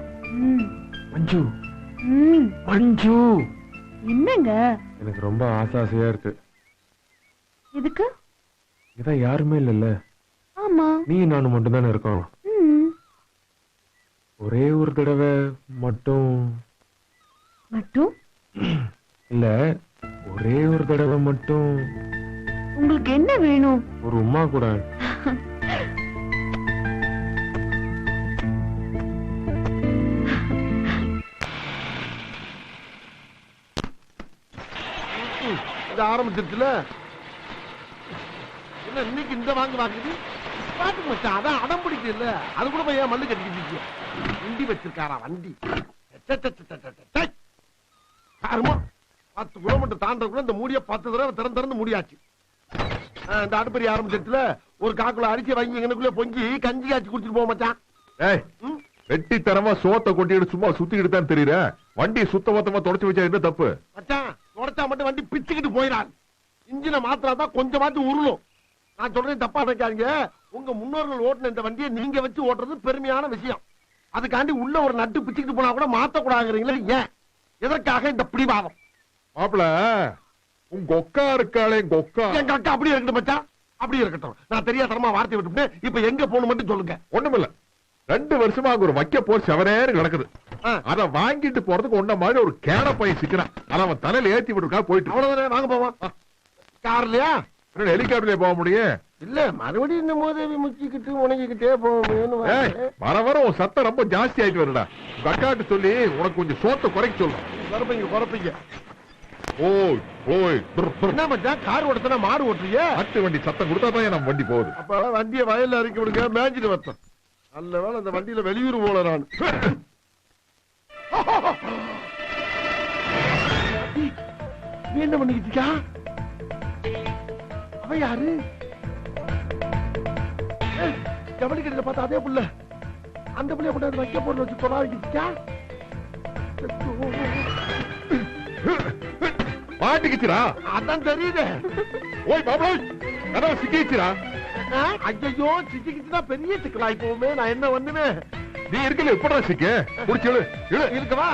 மஞ்சு மஞ்சு என்னங்க எனக்கு ரொம்ப ஆசையா இருக்கு. இதுக்கு இதான் யாருமே இல்லல்ல, ஆமா நீ நானும் மட்டும் தானே இருக்கோம். ஒரே ஒரு தடவை மட்டும் மட்டும் இல்ல, ஒரே ஒரு தடவை மட்டும் உங்களுக்கு என்ன வேணும்? ஒரு உம்மா கூட. இது ஆரம்பிச்சிருச்சுல, என்ன இன்னைக்கு இந்த வாங்குது பாட்டு மச்சான். அதான் அடம் பிடிக்குது இல்ல, அது கூட போய் ஏன் மல்லு கட்டிக்கிட்டு வண்டி வச்சிருக்காரா வண்டி. யாருமா 10 கிலோமீட்டர் தாண்டக்குள்ள இந்த மூடிய 10 தடவை திறந்து மூடியாச்சு. இந்த அடுப்பறி ஆரம்பிச்சிருச்சுல, ஒரு காக்குள்ள அரிசி வாங்கி எங்கனுக்குள்ள பொங்கி கஞ்சி காய்ச்சி குடிச்சிட்டு போக மச்சான். ஏய், வெட்டி தரமா சோத்தை கொட்டிட்டு சும்மா சுத்திக்கிட்டு தான் தெரியுற. வண்டி சுத்த மொத்தமா தொடச்சு வச்சா என்ன தப்பு? மச்சான் தொடச்சா மட்டும் வண்டி பிச்சுக்கிட்டு போயிடாது. இன்ஜினை மாத்திராதான் கொஞ்சமாச்சும் உருளும். நான் சொல்றேன் தப்பா நினைக்காதீங்க. உங்க முன்னோர்கள் ஓட்டுன இந்த வண்டியை நீங்க வச்சு ஓட்டுறது பெருமையான விஷயம். அதுக்காண்டி உள்ள ஒரு நட்டு பிச்சுக்கிட்டு போனா கூட மாத்த கூடாதுங்கிறீங்களா? ஏன், எதற்காக இந்த பிடிவாதம்? மாப்பிள, உங்க ஒக்கா இருக்காளே, எங்க ஒக்கா. எங்க அக்கா அப்படியே இருக்கட்டும் மச்சான், அப்படியே இருக்கட்டும். நான் தெரியாதரமா வார்த்தை விட்டு இப்ப எங்க போகணும் மட்டும் சொல்லுங்க. ஒண்ணுமில்ல, 2 வருஷமா அங்க ஒரு வைக்க போர் செவரேன்னு கிடக்குது. அத வாங்கிட்டு போறதுக்கு ஒன்ன மாதிரி ஒரு கேட பையன் சிக்கிறான். அத அவன் தலையில ஏத்தி விட்டுருக்கா போயிட்டு. அவ்வளவுதானே, வாங்க போவான். கார்லயா ஹெலிகாப்டர்லயே போக முடியும்? இல்ல, மறுபடியும் இந்த மோதவி முக்கிக்கிட்டு உணங்கிக்கிட்டே போவேன்னு. வர வர உன் சத்தம் ரொம்ப ஜாஸ்தி ஆயிட்டு வருடா. உங்க அக்காட்டு சொல்லி உனக்கு கொஞ்சம் சோத்தை குறைக்க சொல்லும். குறைப்பீங்க. ஓய் ஓய், என்ன மச்சான், கார் ஓட்டுனா மாடு ஓட்டுறிய? அட்டு வண்டி சத்தம் கொடுத்தா தான் நம்ம வண்டி போகுது. அப்ப வண்டியை வயல்ல இறக்கி விடுங்க, மேய்ஞ்சிட்டு வரட்டும். நல்ல வேலை அந்த வண்டியில வெளியூர் போல நான். என்ன பண்ணிக்கிட்டா அவ யாரு? ஜவளி கடையில பார்த்தா அதே புள்ள, அந்த புள்ளைய கொண்டாந்து வைக்க பொருள் வச்சு தொடாதிக்கிட்டா. மாட்டிக்கிச்சுரா? அதான் தெரியுது. ஓய் பாபா, கதவை சிக்கிச்சுரா. ஐயோ, சிக்கிச்சுன்னா பெரிய சிக்கலாய் போகுமே. நான் என்ன பண்ணுவேன்? நீ இருக்கல எப்படா சிக்க புடிச்சு இருக்கவா?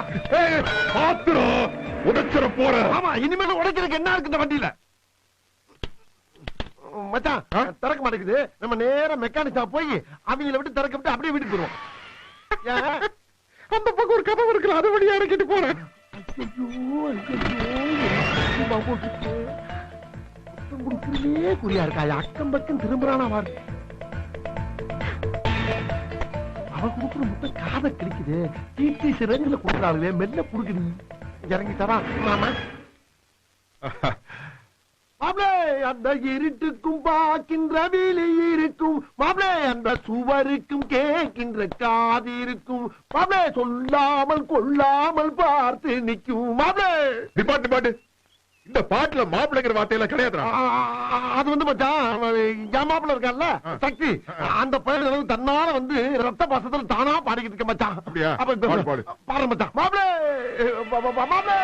பாத்துரும் உடைச்சிட போற. ஆமா, இனிமேல் உடைக்கிறதுக்கு என்ன இருக்கு இந்த வண்டியில? மச்சான் திறக்க மாட்டேங்குது. நம்ம நேரம் மெக்கானிக் ஷாப் போய் அவங்கள விட்டு திறக்க விட்டு அப்படியே வீட்டுக்கு போடுவோம். அந்த பக்கம் ஒரு கதவு இருக்குல்ல, அதை வழியா இறக்கிட்டு போறேன். குறியா இருக்கா? அக்கம் பக்கம் திரும்புறானா வாரு. அவ குடுக்குற முட்டை காதை கிழிக்குது. தீட்டி சிறங்குல கொடுக்குறாளுவே, மெல்ல புடுக்குது. இறங்கி தரா மாமா. மாப்ளே, அந்த இருட்டுக்கும் பார்க்கின்ற விழி இருக்கும். மாப்ளே, அந்த சுவருக்கும் கேட்கின்ற காது இருக்கும். மாப்ளே, சொல்லாமல் கொள்ளாமல் பார்த்து நிற்கும். மாப்ளே, நிப்பாட்டு. இந்த பாட்டுல மாப்பிள்ளைங்கிற வார்த்தையில கிடையாது. அது வந்து மச்சான், என் மாப்பிள்ள இருக்கான்ல சக்தி, அந்த பையன் தன்னால வந்து ரத்த பாசத்துல தானா பாடிக்கிட்டு இருக்க மச்சான். அப்படியா? பாடு. பாரு மச்சான். மாப்பிளே, மாப்பிளே,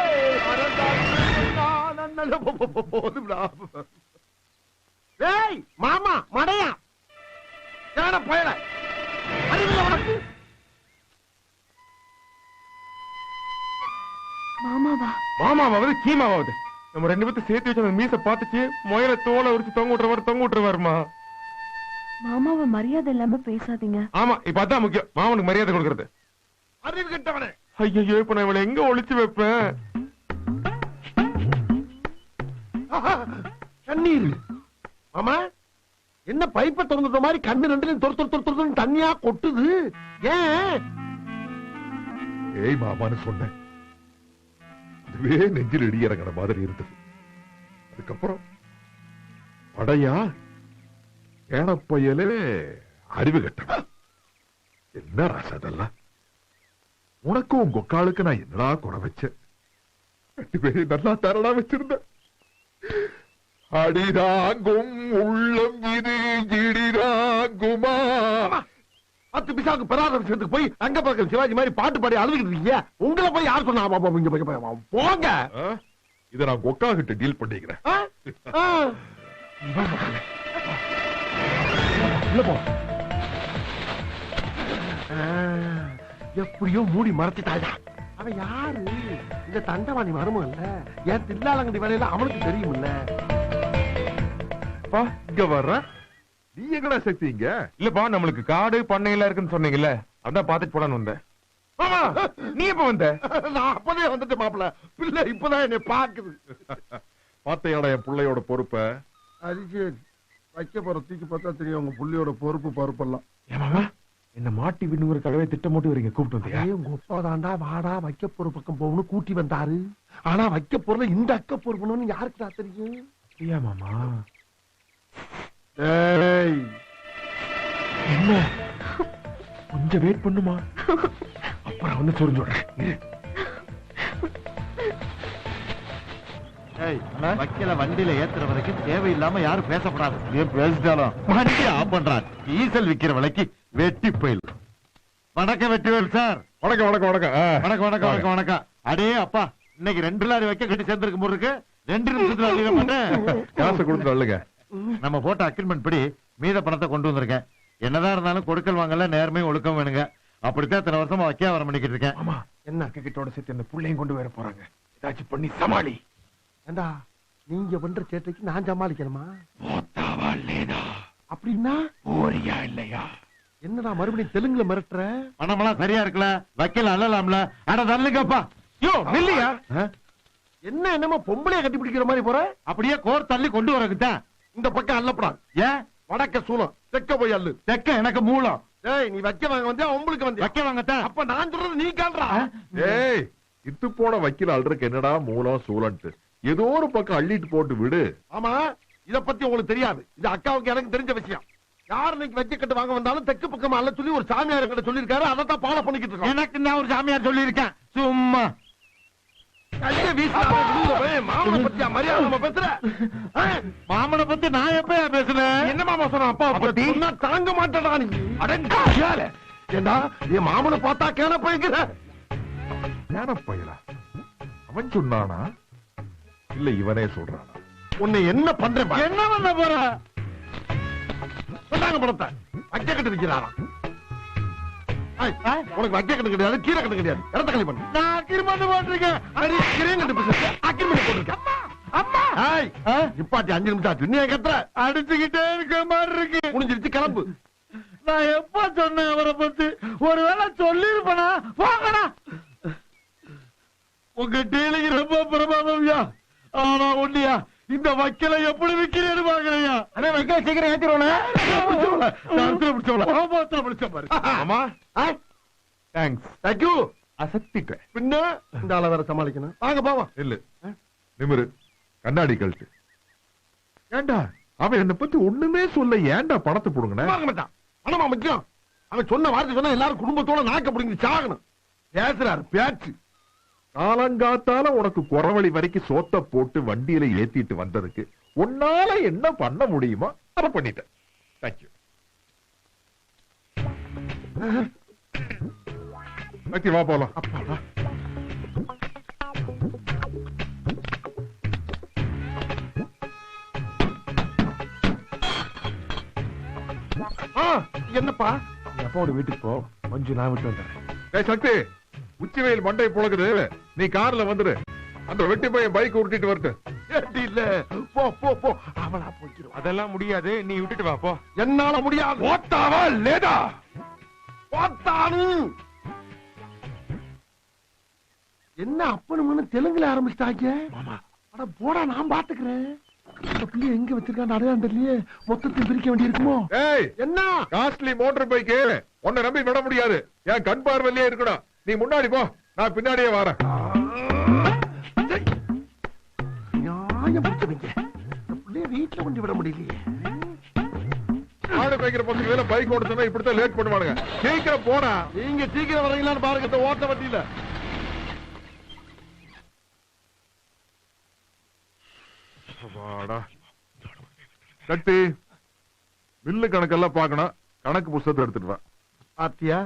ஏய் மாமா மடையா, ஏன பயல அறிவில்லை உனக்கு? மாமாவாவது கீமாவாவது நம்ம 2 பேர்த்து சேர்த்து வச்சு அந்த மீச பாத்துச்சு முயல தோலை உரிச்சு தொங்க விட்டுருவாருமா. மாமாவை மரியாதை இல்லாம பேசாதீங்க. ஆமா, இப்ப அதான் முக்கியம், மாமனுக்கு மரியாதை கொடுக்கறது. அறிவு கெட்டவனே. ஐயோ, இப்ப நான் இவளை எங்க ஒளிச்சு வைப்பேன்? கண்ணீர். மாமா, என்ன பைப்பை திறந்துட்ட மாதிரி கண்ணு 2 தொறு தண்ணியா கொட்டுது? ஏன்? ஏய் மாமான்னு சொன்னேன், அதுவே நெஞ்சில் இடி இறங்கின மாதிரி இருந்தது. அதுக்கப்புறம் படையா ஏனப்பையலே அறிவு கட்ட. என்ன ராசா அதெல்லாம்? உனக்கும் உங்க ஒக்காளுக்கு நான் என்னடா குறை வச்சேன்? 2 பேரும் நல்லா தரடா வச்சிருந்தேன். அடிதாங்கும் உள்ளம் இது இடிதாங்குமா? 10 பிசாவுக்கு பெறாத விஷயத்துக்கு போய் அங்க பக்கம் சிவாஜி மாதிரி பாட்டு பாடி அழுதுகிட்டு இருக்கீங்க. உங்களை போய் யார் சொன்னா? போங்க. இதை நான் கொக்கா கிட்ட டீல் பண்ணிக்கிறேன். உள்ள போ. எப்படியோ மூடி மறைச்சிட்டாயா. அவன் யாரு? இந்த தண்டவாணி மருமம் இல்ல, என் தில்லாலங்கடி வேலையில அவனுக்கு தெரியுமில்ல. இங்க வர்ற நீ எங்கடா சக்தி இங்க? இல்லப்பா, நம்மளுக்கு காடு பண்ணை எல்லாம் இருக்குன்னு சொன்னீங்கல்ல, அதான் பாத்துட்டு போலான்னு வந்தேன். ஆமா, நீ எப்ப வந்த? நான் அப்பதே வந்துட்டு மாப்பிள்ள. பிள்ளை இப்பதான் என்னை பாக்குது. பாத்தையாடா என் பிள்ளையோட பொறுப்ப. அது சரி, வைக்க போற தூக்கி பார்த்தா தெரியும் உங்க புள்ளியோட பொறுப்பெல்லாம். ஏமாமா, என்ன மாட்டி விண்ணுங்கிற கலவை திட்டம் போட்டு வரீங்க, கூப்பிட்டு வந்தியா? உங்க ஒப்பாதாண்டா வாடா வைக்க பொறு பக்கம் போகணும் கூட்டி வந்தாரு. ஆனா வைக்க பொருளை இந்த அக்க பொறுப்பணும்னு யாருக்குடா தெரியும்? அப்படியா மாமா? ஏய், என்ன கொஞ்சம் வெயிட் பண்ணுமா, அப்புறம் வந்து சொரிஞ்சோடுறேன். வக்கீல வண்டியில ஏத்துற வரைக்கும் தேவையில்லாம யாரும் பேசப்படாது. பேசிட்டாலும் வண்டி ஆஃப் பண்றான். டீசல் விக்கிற விலைக்கு வெட்டி போயில். வணக்கம் வெட்டிவேல் சார். வணக்கம் வணக்கம் வணக்கம். வணக்கம் வணக்கம் வணக்கம் வணக்கம். அடே அப்பா, இன்னைக்கு 2 லாரி வைக்க கட்டி சேர்ந்திருக்கும் போது இருக்கு. 2 நிமிஷத்துல அள்ளிட மாட்டேன். காசு கொடுத்து அள்ளுங்க. நம்ம போட்ட அக்ரிமெண்ட் படி மீத பணத்தை கொண்டு வந்திருக்கேன். என்னதான் இருந்தாலும் கொடுக்கல் வாங்கல நேர்மையும் ஒழுக்கம் வேணுங்க. அப்படித்தான் இத்தனை வருஷமா வக்கியாவரம் பண்ணிக்கிட்டு இருக்கேன். ஆமா, என்ன கிட்டோட சேர்த்து அந்த பிள்ளையும் கொண்டு வர போறாங்க. ஏதாச்சும் பண்ணி சமாளி. ஏண்டா நீங்க பண்ற சேட்டைக்கு நான் சமாளிக்கணுமா? போத்தாவா இல்லையா? அப்படின்னா போறியா இல்லையா? என்னடா மறுபடியும் தெலுங்குல மிரட்டுற? பணமெல்லாம் சரியா இருக்குல்ல, வக்கீல் அல்லலாம்ல. அட தள்ளுங்கப்பா. யோ இல்லையா? என்ன என்னமோ பொம்பளைய கட்டி பிடிக்கிற மாதிரி போற? அப்படியே கோர் தள்ளி கொண்டு வரக்குதான். இந்த பக்கம் அல்லப்படாது. ஏன்? வடக்க சூலம், தெக்க போய் அல்லு. தெக்க எனக்கு மூலம். ஏய், நீ வைக்க வாங்க வந்தியா உங்களுக்கு வந்தியா? வைக்க வாங்கத்தான். அப்ப நான் சொல்றது நீ காண்றா. ஏய், இத்து போன வக்கீல் அல்றதுக்கு என்னடா மூலம் சூழன்ட்டு ஏதோ ஒரு பக்கம் அள்ளிட்டு போட்டு விடு. ஆமா, இத பத்தி உங்களுக்கு தெரியாது. இது அக்காவுக்கு எனக்கு தெரிஞ்ச விஷயம். யார் இன்னைக்கு வைக்க கட்டு வாங்க வந்தாலும் தெற்கு பக்கம் அல்ல சொல்லி ஒரு சாமியார் கிட்ட சொல்லிருக்காரு. அதை தான் ஃபாலோ பண்ணிக்கிட்டு இருக்கோம். எனக்கு நான் ஒரு சாமியார் சொல்லி இருக்கேன். சும்மா கைய வீசாம விழுந்த பையன் மாமனை பத்தியா மரியாதை நம்ம பேசுற? மாமனை பத்தி நான் எப்ப பேசுறேன்? என்ன மாமா சொன்ன? அப்பா பத்தி சொன்னா தாங்க மாட்டடா நீ. அடங்கால ஏண்டா என் மாமனை பார்த்தா கேன போய்க்கிற? ஞான பயலா அவன் சொன்னானா இல்ல இவனே சொல்றானா? உன்னை என்ன பண்றேன் பாரு. என்ன பண்ண போற? சொன்னாங்க பணத்தை வைக்க கட்டு விக்கிறாராம். உனக்கு வைக்க கட்டு கிடையாது, கீரை கட்டு கிடையாது. இடத்த களி பண்ணு. நான் அக்கிரமம் போட்டிருக்கேன். அடி கிரேன் கட்டு பிசினஸ் அக்கிரமம் போட்டுருக்கேன். அம்மா நிப்பாட்டி 5 நிமிஷம் ஆச்சு. நீ கத்துற அடிச்சுக்கிட்டே இருக்க மாதிரி இருக்கு. முடிஞ்சிருச்சு, கிளம்பு. நான் எப்ப சொன்னேன் அவரை பத்தி? ஒருவேளை சொல்லிருப்பனா? போங்கடா. உங்க டீலிங் ரொம்ப பிரமாதம்யா. ஆனா ஒண்ணியா, இந்த வக்கீலை எப்படி விக்கிறேன்னு பாக்குறையா? அண்ணா வைக்க சீக்கிரம் ஏத்திரோண்ணே. பாரு. ஆமா, தேங்க்ஸ். தேங்க்யூ. அசத்திட்டேன். பின்ன இந்த ஆளை வேற சமாளிக்கணும். வாங்க போவோம். இல்ல நிமிரு, கண்ணாடி கழட்டு. ஏண்டா அவன் என்ன பத்தி ஒண்ணுமே சொல்ல, ஏன்டா பணத்தை போடுங்கண்ணே? வாங்க மாட்டான். பணமா முக்கியம். அவன் சொன்ன வார்த்தை சொன்னா எல்லாரும் குடும்பத்தோட நாக்க பிடிங்கி சாகணும். பேசுறாரு பேச்சு. காலங்காத்தால உனக்கு குறவழி வரைக்கும் சோத்த போட்டு வண்டியில ஏத்திட்டு வந்ததுக்கு உன்னால என்ன பண்ண முடியுமோ அதை பண்ணிட்டேன். தேங்க்யூ. வா போலாம். அப்பாடா. என்னப்பா? அப்பாவோட வீட்டுக்கு போ, கொஞ்சம் நான் விட்டு வந்துடுறேன். ஏய் சக்தி, உச்சி வெயில் மண்டை புழக்குது, நீ கார்ல வந்துரு. அந்த வெட்டி பையன் பைக் உருட்டிட்டு வரட்டு. இல்ல போ போ போ. அவளா போய்க்கிறோம். அதெல்லாம் முடியாது, நீ விட்டுட்டு வா போ. என்னால முடியாது. ஓத்தாவா லேடா? போத்தானு. என்ன அப்பனும் தெலுங்குல ஆரம்பிச்சிட்டாங்க. அட போடா, நான் பாத்துக்கிறேன். இந்த பிள்ளை எங்க வச்சிருக்கான்னு அடையாளம் தெரியலையே. மொத்தத்தில் பிரிக்க வேண்டி இருக்குமோ? ஏய், என்ன காஸ்ட்லி மோட்டார் பைக்கு உன்னை நம்பி விட முடியாது. என் கண் பார்வையிலே இருக்கணும். நீ முன்னாடி போ, நான் பின்னாடியே வரேன். நியாயம் பிடிச்சவங்க. இந்த பிள்ளைய வீட்டுல கொண்டு விட முடியலையே. ஆடு பைக்கிற பசங்க பைக் ஓட சொன்னா இப்படித்தான் லேட் பண்ணுவானுங்க. சீக்கிரம் போனா. நீங்க சீக்கிரம் வரீங்களான்னு பாருங்க. இந்த ஓட்ட வண்டியில கட்டி பில்லு கணக்கெல்லாம் பாக்கணும். கணக்கு புத்தகத்தை எடுத்துட்டு வா. பாத்தியா,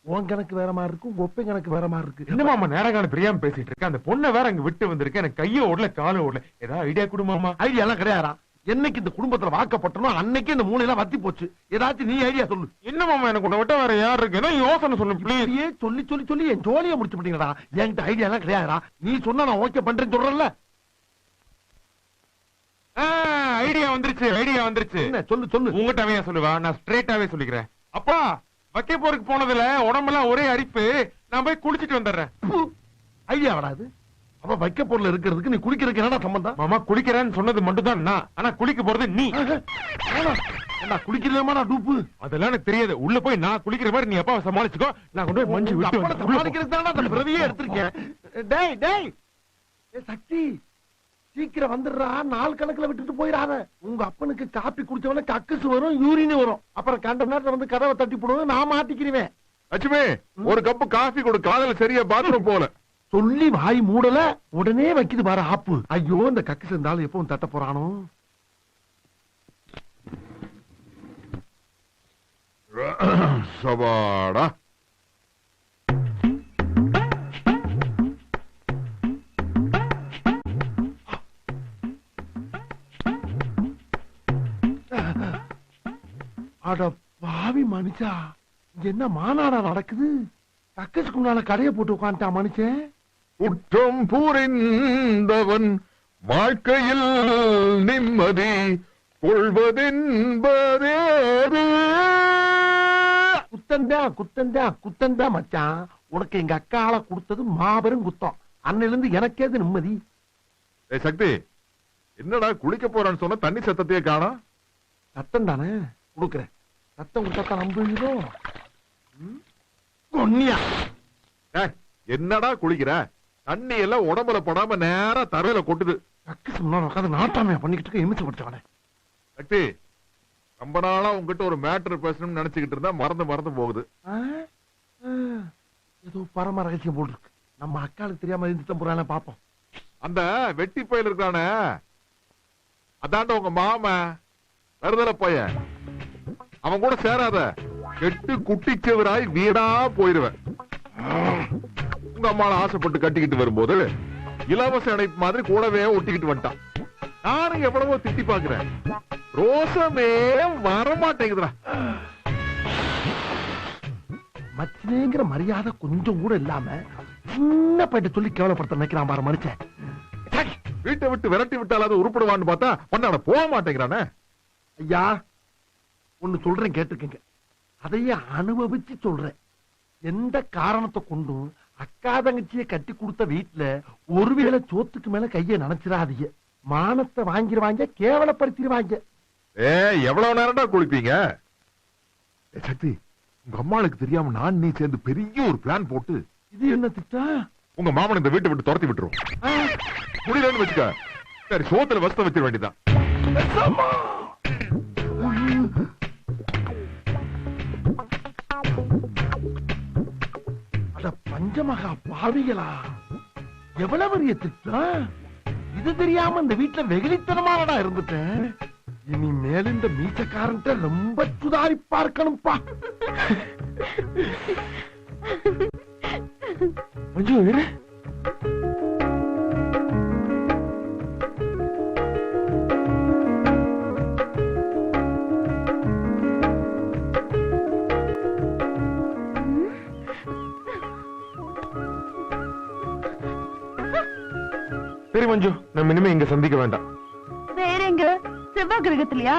உன் கணக்கு வேற மாதிரி இருக்கு, உங்க ஒப்பை கணக்கு வேற மாதிரி இருக்கு. என்னமா அம்மா நேரகாலம் பிரியாம பேசிட்டு இருக்கேன்? அந்த பொண்ணை வேற அங்க விட்டு வந்திருக்கேன். எனக்கு கைய ஓடல, கால ஓடல. ஏதாவது ஐடியா கொடுமாமா? ஐடியா எல்லாம் கிடையாதா? என்னைக்கு இந்த குடும்பத்துல வாக்கப்பட்டனோ அன்னைக்கு இந்த மூளையெல்லாம் வத்தி போச்சு. ஏதாச்சும் நீ ஐடியா சொல்லு. என்ன மாமா எனக்கு உன்னை விட்ட வேற யார் இருக்கு? என்ன யோசனை சொல்லு ப்ளீஸ். இப்படியே சொல்லி சொல்லி சொல்லி என் ஜோலியை முடிச்சு விட்டீங்கடா. என்கிட்ட ஐடியா எல்லாம் கிடையாதுடா. நீ சொன்னா நான் ஓகே பண்றேன்னு சொல்றேன்ல. ஐடியா வந்துருச்சு. என்ன சொல்லு சொல்லு. உங்ககிட்ட அவையா சொல்லுவா, நான் ஸ்ட்ரெயிட்டாவே சொல்லிக்கிறேன். அப்பா வைக்க போருக்கு போனதுல உடம்பெல்லாம் ஒரே அரிப்பு, நான் போய் குளிச்சிட்டு வந்துடுறேன். ஐடியா வராது. அப்ப வைக்க பொருள் இருக்கிறதுக்கு நீ குளிக்கிறதுக்கு என்னடா சம்பந்தம்? மாமா குளிக்கிறேன்னு சொன்னது மட்டும் தான் நான், ஆனா குளிக்க போறது நீ. என்ன குளிக்கலாமா டூப்பு? அதெல்லாம் எனக்கு தெரியாது. உள்ள போய் நான் குளிக்கிற மாதிரி நீ அப்பாவை சமாளிச்சுக்கோ. நான் கொண்டு போய் மஞ்சள் விட்டு வந்து சமாளிக்கிறதுக்கு தானடா அந்த பிரதியே எடுத்திருக்கேன். டேய் டேய் ஏ சக்தி, சீக்கிரம் வந்துடுறா. நாள் கணக்குல விட்டுட்டு போயிடாத. உங்க அப்பனுக்கு காப்பி குடிச்சவன கக்குசு வரும், யூரின் வரும். அப்புறம் கண்ட நேரத்துல வந்து கதவை தட்டி போடுவோம், நான் மாட்டிக்கிறேன். லட்சுமி ஒரு கப்பு காஃபி கொடு, காதல சரியா பாத்ரூம் போல. சொல்லி வாய் மூடல, உடனே வைக்குது பாரு ஆப்பு. ஐயோ இந்த கக்கு இருந்தாலும் எப்பவும் தட்ட போறானோ. சபாடா அட பாவி மனுஷா, இங்க என்ன மாநாடா நடக்குது? கக்கசுக்கு முன்னால கடையை போட்டு உட்காந்துட்டான் மனுஷன். குற்றம் புரிந்தவன் வாழ்க்கையில் நிம்மதி கொள்வதென்பதே. குத்தந்தா மச்சான். உனக்கு எங்க அக்கால கொடுத்தது மாபெரும் குத்தம். அன்னிலிருந்து எனக்கேது நிம்மதி. சக்தி என்னடா குளிக்க போறான்னு சொன்ன தண்ணி சத்தத்தையே காணோம். சத்தம் தானே கொடுக்குறேன். சத்தம் கொடுத்தா நம்புவீங்களோ? கொன்னியா என்னடா குளிக்கிற? தண்ணி எல்லாம் உடம்புல படாம நேரா தரையில கொட்டுது. கக்கு முன்னாடி உட்காந்து நாட்டாமையா பண்ணிக்கிட்டு எமிச்சப்படுத்தவனே. சக்தி ரொம்ப நாளா உங்ககிட்ட ஒரு மேட்டர் பேசணும்னு நினைச்சுக்கிட்டு இருந்தா மறந்து போகுது. ஏதோ பரம ரகசியம் போல் இருக்கு. நம்ம அக்காளுக்கு தெரியாம இருந்துட்டு போறானே பாப்போம். அந்த வெட்டி பயில இருக்கானே, அதாண்ட உங்க மாமா வருதல போய, அவன் கூட சேராத. கெட்டு குட்டிச்சவராய் வீடா போயிருவேன். உங்க அம்மால ஆசைப்பட்டு கட்டிக்கிட்டு வரும்போது இலவச இணைப்பு மாதிரி கூடவே ஒட்டிக்கிட்டு வந்துட்டான். நானும் எவ்வளவோ திட்டி பாக்குறேன், ரோசமே வரமாட்டேங்குதுடா. மச்சினேங்கிற மரியாதை கொஞ்சம் கூட இல்லாம சின்ன பையன் சொல்லி கேவலப்படுத்த நினைக்கிறான் பாரு மனுஷன். வீட்டை விட்டு விரட்டி விட்டாலாவது உருப்படுவான்னு பார்த்தா பண்ணாட போக மாட்டேங்கிறானே. ஐயா ஒண்ணு சொல்றேன் கேட்டுக்கங்க. அதையே அனுபவிச்சு சொல்றேன். எந்த காரணத்தை கொண்டும் அக்கா தங்கச்சியை கட்டி கொடுத்த வீட்டுல ஒருவேளை சோத்துக்கு மேல கைய நினைச்சிடாதீங்க. மானத்தை வாங்கிடுவாங்க, கேவலப்படுத்திடுவாங்க. எவ்வளவு நேரம்டா குளிப்பீங்க? சக்தி உங்க அம்மாளுக்கு தெரியாம நான் நீ சேர்ந்து பெரிய ஒரு பிளான் போட்டு, இது என்ன திட்டம்? உங்க மாமன் இந்த வீட்டை விட்டு துரத்தி விட்டுரும். முடியலன்னு வச்சுக்க, சரி சோத்துல வசத்த வச்சிட வேண்டியதான். அட பஞ்சமகா பாவிகளா, எவ்வளவு பெரிய திட்டம்! இது தெரியாம இந்த வீட்டுல வெகுளித்தனமானடா இருந்துட்டேன். இனிமேல் இந்த மீச்சக்காரன்ட்ட ரொம்ப சுதாரிப்பா இருக்கணும்பா. கொஞ்சம் இரு. சரி மஞ்சு, நம்ம இனிமே இங்க சந்திக்க வேண்டாம். வேற எங்க? செவ்வாய் கிரகத்திலயா?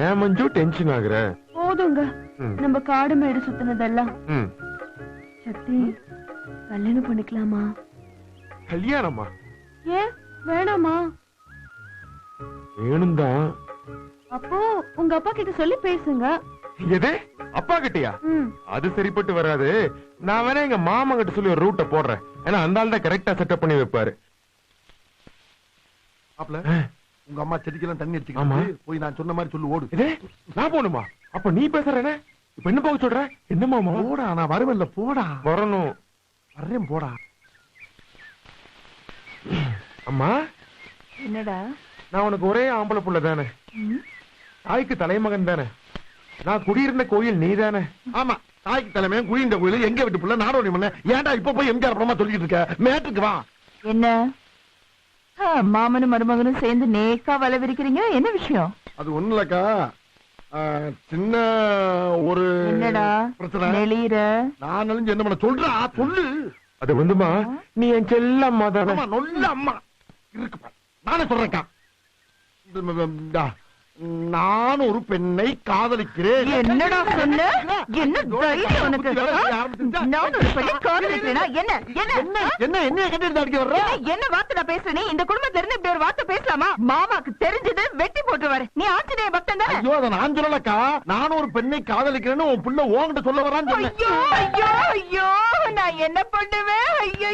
ஏன் மஞ்சு டென்ஷன் ஆகுற? போதுங்க நம்ம காடு மேடு சுத்தினதெல்லாம். சக்தி கல்யாணம் பண்ணிக்கலாமா? கல்யாணமா? ஏன் வேணாமா? வேணும் தான். அப்போ உங்க அப்பா கிட்ட சொல்லி பேசுங்க. எது அப்பா கிட்டயா? அது சரிப்பட்டு வராது. நான் வேணா எங்க மாமா கிட்ட சொல்லி ஒரு ரூட்ட போடுறேன். ஏன்னா அந்த ஆள் தான் கரெக்டா செட்டப் பண்ணி வைப்பாரு. உங்க அம்மா செடிக்கெல்லாம் தண்ணி அடிச்சுக்கிட்டு போய் நான் சொன்ன மாதிரி சொல்லு, ஓடு. நான் போணுமா? அப்ப நீ பேசுறேனே, இப்ப என்ன போக சொல்ற? என்ன மாமா? போடா, நான் வருவேன்ல. போடா. வரணும். வர்றேன் போடா. அம்மா என்னடா? நான் உனக்கு ஒரே ஆம்பளை புள்ள தானே, தாய்க்கு தலைமகன் தானே. நான் குடியிருந்த கோயில் நீ தானே. ஆமா, தாய்க்கு தலைமையன் குடியிருந்த கோயில் எங்க விட்டு புள்ள நாடோடி மண்ண. ஏன்டா இப்ப போய் எம்ஜிஆர் படமா சொல்லிட்டு இருக்க? மேட்டுக்கு வா. என்ன மாமனும் மருமகனும் சேர்ந்து நேக்கா வலை விரிக்கிறீங்க, என்ன விஷயம்? அது ஒண்ணு இல்லக்கா, சின்ன ஒரு என்னடா பிரச்சனை. நெளிற நான் நெளிஞ்சு என்ன பண்ண சொல்றா, சொல்லு. அது வந்துமா, நீ என் செல்ல அம்மா தானே. ஆமா, நல்ல அம்மா இருக்குப்பா, நானே சொல்றேன்க்கா. நான் ஒரு பெண்ணை காதலிக்கிறேன். என்னடா சொன்ன? என்ன தைரியம் உனக்கு? நான் ஒரு பெண்ணை காதலிக்கிறேனா? என்ன என்ன என்ன என்ன கட்டிட்டு அடிக்க வர்ற? என்ன வார்த்தை பேசுற நீ? இந்த குடும்பத்துல இருந்து இப்படி ஒரு வார்த்தை பேசலாமா? மாமாக்கு தெரிஞ்சது வெட்டி போட்டுருவாரு. நீ ஆஞ்சநேய பக்தன் தானே? ஐயோ, அதை நான் சொல்லலக்கா. நானும் ஒரு பெண்ணை காதலிக்கிறேன்னு உன் பிள்ளை உன்கிட்ட சொல்ல வரான்னு சொன்னேன். ஐயோ ஐயோ ஐயோ, நான் என்ன பண்ணுவேன்? ஐயோ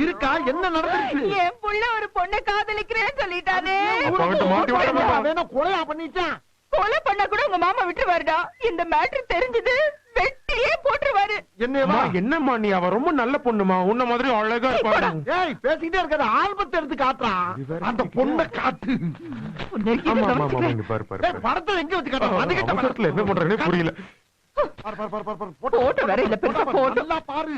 இருக்கா, என்ன நடந்துச்சு? என் புள்ள ஒரு பொண்ணை காதலிக்கிறேன்னு சொல்லிட்டானே. கொலையா பண்ணிட்டான். கொலை பண்ண கூட உங்க மாமா விட்டுருவாருடா. இந்த மேட்டர் தெரிஞ்சது வெட்டியே போட்டுருவாரு. என்னம்மா நீ, அவ ரொம்ப நல்ல பொண்ணுமா, உன்ன மாதிரி அழகா இருப்பாங்க. ஏய், பேசிக்கிட்டே இருக்காத, ஆல்பத்தை எடுத்து காட்டுறான். அந்த பொண்ணை காட்டு. படத்தை எங்க வச்சு காட்டுறான்? என்ன பண்றேன்னு புரியல. போட்டோ வேற இல்ல, பெருசா போட்டோ. நல்லா பாரு.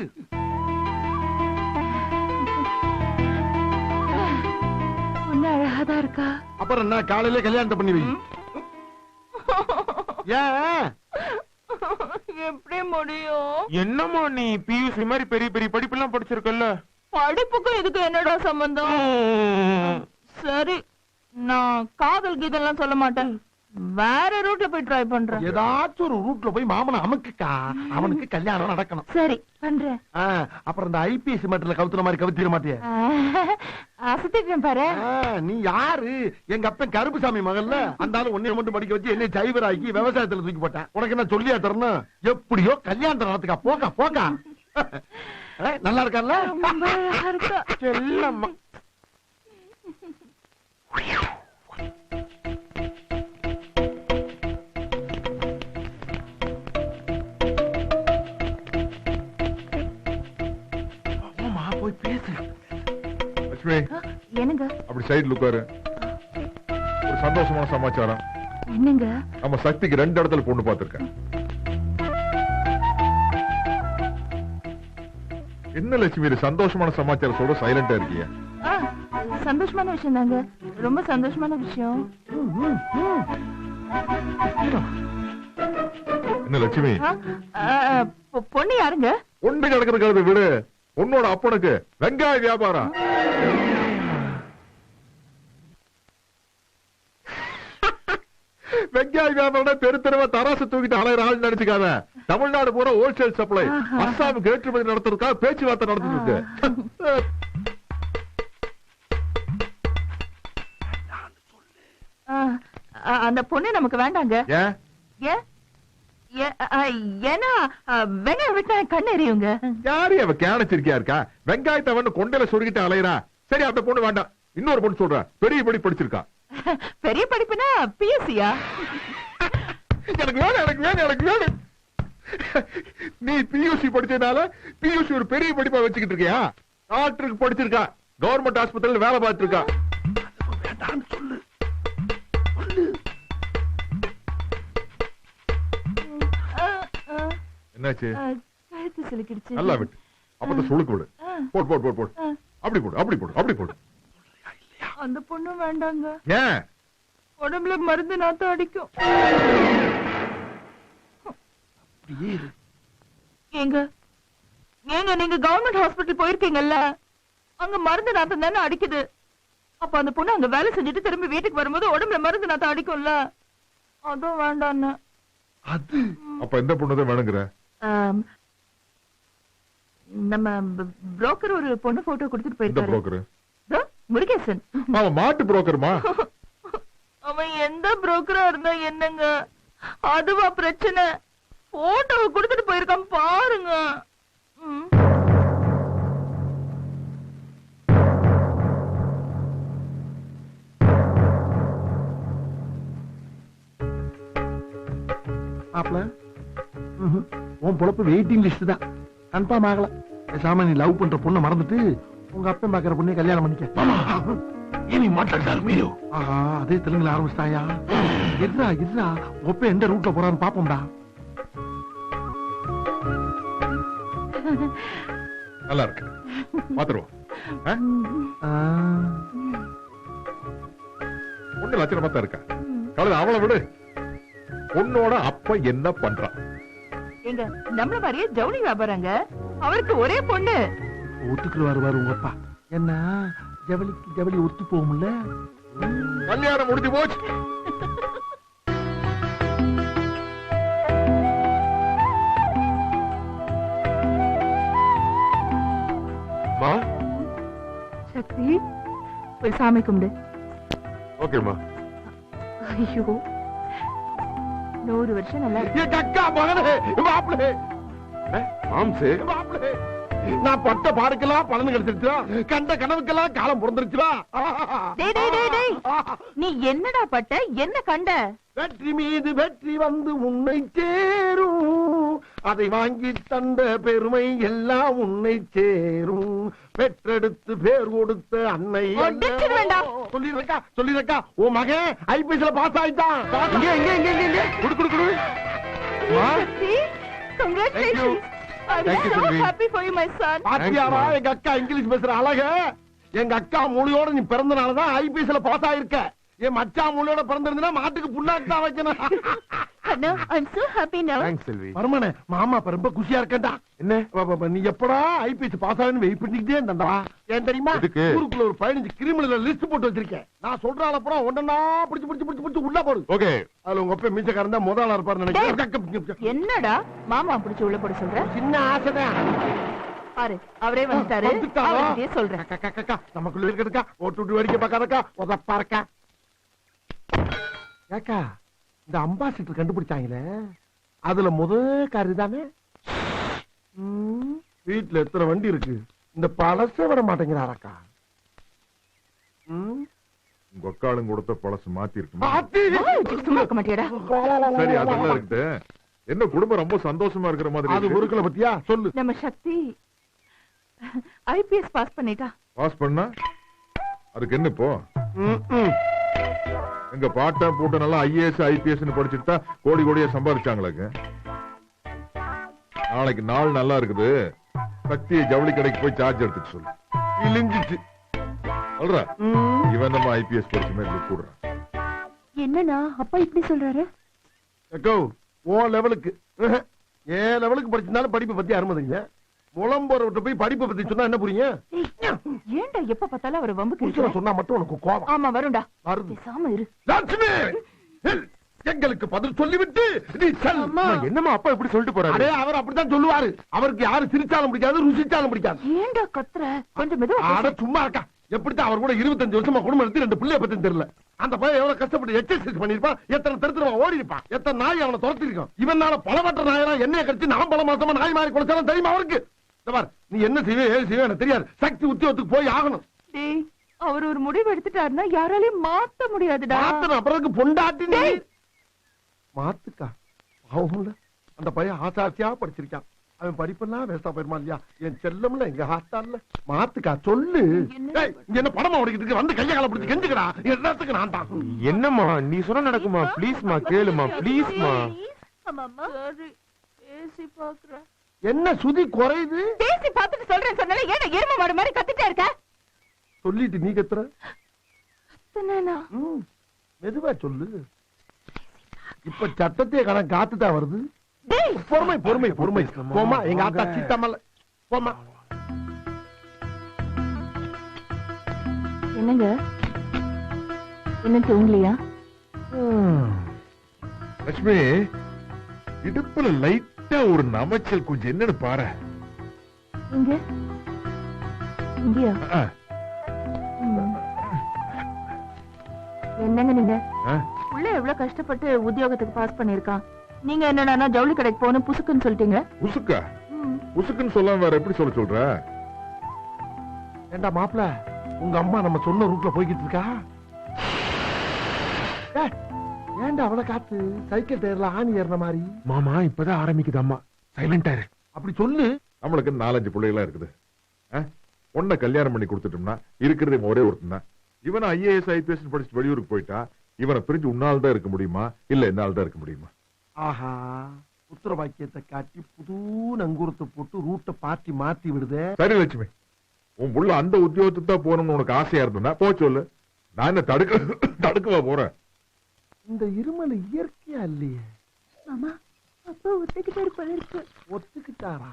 அழகாதான் இருக்கா. அப்புறம் என்ன, காலையில கல்யாணத்தை பண்ணி வை. ஏன் எப்படி முடியும்? என்னம்மா நீ பியூசி மாதிரி பெரிய பெரிய படிப்பு எல்லாம் படிச்சிருக்கல்ல. படிப்புக்கும் இதுக்கு என்னடா சம்பந்தம்? சரி, நான் காதல் கீதெல்லாம் சொல்ல மாட்டேன். வேற ரூட்ல போய் ட்ரை பண்றேன். ஏதாச்சும் ஒரு ரூட்ல போய் மாமனை அமுக்குக்கா. அவனுக்கு கல்யாணம் நடக்கணும். சரி பண்றேன். அப்புறம் இந்த ஐபிஎஸ் மட்டும் கவுத்துற மாதிரி கவுத்திர மாட்டிய? அசத்திட்டேன் பாரு. நீ யாரு? எங்க அப்பன் கருப்புசாமி மகள்ல. அந்த ஆளு ஒன்னே மட்டும் படிக்க வச்சு என்ன டிரைவர் ஆக்கி விவசாயத்துல தூக்கி போட்டேன். உனக்கு என்ன சொல்லியா தரணும்? எப்படியோ கல்யாணத்தை நடத்துக்கா. போக்கா போக்கா. நல்லா இருக்கா? செல்லம்மா. போய் பேசு. லட்சுமி, என்னங்க அப்படி சைடுல உட்காரு. ஒரு சந்தோஷமான சமாச்சாரம். என்னங்க? நம்ம சக்திக்கு 2 இடத்துல பொண்ணு பார்த்திருக்கேன். என்ன லட்சுமி, இது சந்தோஷமான சமாச்சாரம் சொல்ற சைலண்டா இருக்கீங்க? சந்தோஷமான விஷயம் தாங்க, ரொம்ப சந்தோஷமான விஷயம். என்ன லட்சுமி, பொண்ணு யாருங்க? ஒன்று கிடக்குறது விடு. உன்னோட அப்பனுக்கு வெங்காய வியாபாரம். வெங்காய வியாபாரம் தெரு தெருவா தராசு தூக்கிட்டு அலையிற ஆள் நினைச்சுக்காத. தமிழ்நாடு பூரா ஹோல்சேல் சப்ளை. அஸ்ஸாமுக்கு ஏற்றுமதி நடத்துறதுக்காக பேச்சுவார்த்தை நடந்துட்டு இருக்கு. அந்த பொண்ணு நமக்கு வேண்டாங்க. ஏன்னா வெங்காயம் விட்டா கண்ணு எரியுங்க. யாரு அவ கேனச்சிருக்கியா இருக்கா? வெங்காயத்தை வந்து கொண்டையில சொருகிட்டு அலையிறா. சரி, அந்த பொண்ணு வேண்டாம். இன்னொரு பொண்ணு சொல்ற, பெரிய படி படிச்சிருக்கா. பெரிய படிப்புனா பிஎஸ்சியா? எனக்கு வேணும், எனக்கு வேணும், எனக்கு வேணும். நீ பியூசி படிச்சதுனால பியூசி ஒரு பெரிய படிப்பா வச்சுக்கிட்டு இருக்கியா? டாக்டருக்கு படிச்சிருக்கா, கவர்மெண்ட் ஆஸ்பத்திரியில வேலை பார்த்திருக்கா. சொல்லு. என்னாச்சு? கழுத்து சிலுக்கிடுச்சு. நல்லா விட்டு. அப்பதான் சுளுக்கு விடு. போடு போடு போடு போடு. அப்படி போடு, அப்படி போடு, அப்படி போடு. அந்த பொண்ணு வேண்டாங்க. ஏன்? உடம்புல மருந்து நாத்தம் அடிக்கும். ஏங்க ஏங்க, நீங்க கவர்மெண்ட் ஹாஸ்பிட்டல் போயிருக்கீங்கல்ல, அங்க மருந்து நாத்தம் தானே அடிக்குது. அப்ப அந்த பொண்ணு அங்க வேலை செஞ்சுட்டு திரும்பி வீட்டுக்கு வரும்போது உடம்புல மருந்து நாத்தம் அடிக்கும்ல, அதுவும் வேண்டான்னு. அது அப்ப எந்த பொண்ணுதான் வேணுங்கிற? நம்ம புரோக்கர் ஒரு பொண்ணு போட்டோ கொடுத்துட்டு போயிருக்காரு. புரோக்கர் முருகேசன். அவன் மாட்டு புரோக்கர்மா. அவன் எந்த புரோக்கரா இருந்தா என்னங்க, அதுவா பிரச்சனை? போட்டோவை கொடுத்துட்டு போயிருக்கான் பாருங்க. மாப்ள, உன் பொழப்பு வெயிட்டிங் லிஸ்ட் தான், கன்ஃபார்ம் ஆகல. பேசாம நீ லவ் பண்ற பொண்ணை மறந்துட்டு உங்க அப்பன் பாக்குற பொண்ணை கல்யாணம் பண்ணிக்க. ஏமி மாட்டாரு மீரோ. ஆஹா, அதே தெலுங்குல ஆரம்பிச்சிட்டாயா? எதுரா எதுரா ஒப்ப எந்த ரூட்ல போறான்னு பாப்போம்டா. நல்லா இருக்கு பாத்துருவோம். பொண்ணு லட்சணமா தான் இருக்கா. கழுத அவளை விடு. பொண்ணோட அப்பா என்ன பண்றான்? எங்க நம்மள மாதிரியே ஜவுளி வியாபாரங்க. அவருக்கு ஒரே பொண்ணு. ஒத்துக்குள்ள வருவாரு உங்க அப்பா. என்ன ஜவுளிக்கு ஜவுளி ஒத்து போகும்ல. கல்யாணம் முடிஞ்சு போச்சு. சக்தி போய் சாமி கும்பிடு. ஓகேமா. ஐயோ 100 வருஷம் நல்லா இருக்கு. என் அக்கா மகனே மாப்பிளே மாம்சே மாப்பிளே நான் பட்ட பாடுக்கெல்லாம் பலன் கிடைச்சிருச்சா, கண்ட கனவுக்கெல்லாம் காலம் பிறந்துருச்சுடா. டேய் டேய் டேய் டேய், நீ என்னடா பட்ட, என்ன கண்ட? வெற்றி மீது வெற்றி வந்து உன்னை சேரும், அதை வாங்கி தந்த பெருமை எல்லாம் உன்னை சேரும், பெற்றெடுத்து பேர் கொடுத்த அன்னை. சொல்லிருக்கா சொல்லிருக்கா உன் மகன் ஐபிஎஸ்ல பாஸ் ஆயிட்டான். இங்க இங்க இங்க இங்க குடு குடு குடு. Congratulations. I'm so happy for you, my son. பாத்தியாரா எங்க அக்கா இங்கிலீஷ் பேசுற அழக. எங்க அக்கா மூளையோட நீ பிறந்தனாலதான் ஐபிஎஸ்ல பாஸ் ஆயிருக்க. என் மச்சா மூளையோட பிறந்திருந்தா மாட்டுக்கு புண்ணாக்கு தான் வைக்கணும். No, I'm so happy now. Thanks Selvi. பரமனே மாமா ரொம்ப குஷியா இருக்கேன்டா. என்ன நீ எப்படா ஐபிஎஸ் பாஸ் ஆகுன்னு வெயிட் பண்ணிக்கிட்டே இருந்தா. ஏன் தெரியுமா, ஊருக்குள்ள ஒரு 15 கிரிமினல் லிஸ்ட் போட்டு வச்சிருக்கேன். நான் சொல்றால அப்புறம் ஒண்ணா பிடிச்சு பிடிச்சு பிடிச்சு பிடிச்சு உள்ள போடு. ஓகே. அதுல உங்க அப்பா மீச்சக்காரன் தான் முதல்ல இருப்பாரு நினைக்கிறேன். என்னடா மாமா பிடிச்சு உள்ள போட சொல்ற? சின்ன ஆசைதான். பாரு அவரே வந்துட்டாரு. அவரே சொல்றேன். நமக்குள்ள இருக்கா ஓட்டு விட்டு வேடிக்கை பார்க்காதக்கா உதப்பா இருக்கா. ஏக்கா இந்த அம்பாசிடர் கண்டுபிடிச்சாங்களே அதுல முதல் காரி தானே. வீட்டுல எத்தனை வண்டி இருக்கு, இந்த பழச விட மாட்டேங்கிறாரக்கா. உங்க அக்காளும் கொடுத்த பழசு மாத்தி இருக்கு. சும்மா இருக்க மாட்டியாடா? சரி அதெல்லாம் இருக்குது. என்ன குடும்பம் ரொம்ப சந்தோஷமா இருக்கிற மாதிரி. அது ஒருக்கல பத்தியா சொல்லு. நம்ம சக்தி ஐபிஎஸ் பாஸ் பண்ணிட்டா. பாஸ் பண்ணா அதுக்கு என்ன இப்போ? எங்க பாட்டா போட்டு நல்லா ஐஏஎஸ் ஐபிஎஸ் படிச்சுட்டா கோடி கோடியா சம்பாதிச்சாங்களுக்கு. நாளைக்கு நாள் நல்லா இருக்குது. சக்தியை ஜவுளி கடைக்கு போய் சார்ஜ் எடுத்துட்டு சொல்லு. இழிஞ்சிச்சு சொல்ற இவன் நம்ம ஐபிஎஸ் படிச்ச மாதிரி கூடுறான். என்னன்னா அப்பா இப்படி சொல்றாரு? ஓ லெவலுக்கு ஏன் லெவலுக்கு படிச்சிருந்தாலும் படிப்பை பத்தி அருமதிங்க. முளம்போறவர்கிட்ட போய் படிப்பை பத்தி சொன்னா என்ன புரியுங்க? ஏன்டா எப்ப பார்த்தாலும் அவர் வம்புக்கு சொன்னா மட்டும் உனக்கு கோபம். ஆமா வரும்டா. வருது. பேசாம இரு. லட்சுமி எங்களுக்கு பதில் சொல்லிவிட்டு நீ செல். என்னமா அப்பா இப்படி சொல்லிட்டு போறாரு? அதே அவர் அப்படித்தான் சொல்லுவாரு. அவருக்கு யாரு சிரிச்சாலும் பிடிக்காது, ருசிச்சாலும் பிடிக்காது. ஏன்டா கத்துற? கொஞ்சம் மெதுவா அட சும்மா இருக்கா. எப்படித்தான் அவர் கூட 25 வருஷமா குடும்பம் எடுத்து 2 பிள்ளைய பத்தி தெரியல. அந்த பையன் எவ்வளவு கஷ்டப்பட்டு எக்ஸசைஸ் பண்ணிருப்பான், எத்தனை தெருத்துவா ஓடி இருப்பான், எத்தனை நாய் அவனை துரத்தி இருக்கான். இவனால பலவற்ற நாயெல்லாம் எண்ணெய கடிச்சு நான் பல மாசமா நாய் மாதிரி குறைச்சாலும் தெரியுமா அவருக்கு? நீ என்ன செய்வே ஏது செய்வே எனக்கு தெரியாது. சக்தி உத்தியோகத்துக்கு போய் ஆகணும். அவர் ஒரு முடிவு எடுத்துட்டாருன்னா யாராலையும் மாத்த முடியாதுடா. மாத்தன அப்புறம் பொண்டாட்டி நீ மாத்துக்கா. பாவம்ல அந்த பையன் ஆசாசியா படிச்சிருக்கான். அவன் படிப்பெல்லாம் வேஸ்டா போயிருமா இல்லையா? என் செல்லம்ல எங்க ஹாஸ்டல்ல மாத்துக்கா சொல்லு. என்ன படமா ஓடிக்கிட்டு வந்து கைய கால பிடிச்சு கெஞ்சுக்கடா. எல்லாத்துக்கு நான் தான். என்னம்மா நீ சொன்ன நடக்குமா? ப்ளீஸ்மா கேளுமா ப்ளீஸ்மா. பேசி பாக்குறேன். என்ன சுதி குறையுது? பேசி பார்த்துட்டு சொல்றேன் சொன்னால ஏன் எருமை மாடு மாதிரி கத்திட்டே இருக்க? சொல்லிட்டு நீ கத்துற. கத்துனேனா? மெதுவா சொல்லு. இப்ப சட்டத்தையே கணக்கு காத்துதான் வருது. பொறுமை பொறுமை பொறுமை. போமா எங்க ஆத்தா சீத்தாமல்ல. போமா. என்னங்க என்ன தூங்கலையா? லட்சுமி இடுப்புல லைட்டா ஒரு நமைச்சல் கொஞ்சம் என்னன்னு பாரு. இங்க இங்கயா? என்னங்க நீங்க உள்ள எவ்வளவு கஷ்டப்பட்டு உத்தியோகத்துக்கு பாஸ் பண்ணிருக்கான். நீங்க என்னன்னா ஜவுளி கடைக்கு போன புசுக்குன்னு சொல்லிட்டீங்க. புசுக்கா? புசுக்குன்னு சொல்லாம வேற எப்படி சொல்ற? ஏண்டா மாப்பிள உங்க அம்மா நம்ம சொன்ன ரூட்ல போய்கிட்டு இருக்கா? ஏண்டா அவளை காத்து சைக்கிள் டயர்ல ஆணி ஏறின மாதிரி? மாமா இப்பதான் ஆரம்பிக்குது அம்மா. சைலண்டா இரு. அப்படி சொல்லு. நம்மளுக்கு 4-5 பிள்ளைகளா இருக்குது. பொண்ணை கல்யாணம் பண்ணி கொடுத்துட்டோம்னா இருக்கிறது ஒரே ஒருத்தன் தான். இவனை ஐஏஎஸ் ஐபிஎஸ் படிச்சு வெளியூருக்கு போயிட்டா இவனை பிரிஞ்சு உன்னால்தான் இருக்க முடியுமா இல்ல என்னால்தான் இருக்க முடியுமா? ஆஹா புத்திர பாக்கியத்தை காட்டி புது நங்கூரத்தை போட்டு ரூட்டை பாத்தி மாத்தி விடுதே. சரி லட்சுமி, உன் புள்ள அந்த உத்தியோகத்துக்கு தான் போகணும்னு உனக்கு ஆசையா இருந்தா போ சொல்லு. நான் என்ன தடுக்கவா போறேன்? இந்த இருமல் இயற்கையா இல்லையே. மாமா அப்பா ஒத்துக்கிட்டாரு போல இருக்கு. ஒத்துக்கிட்டாரா?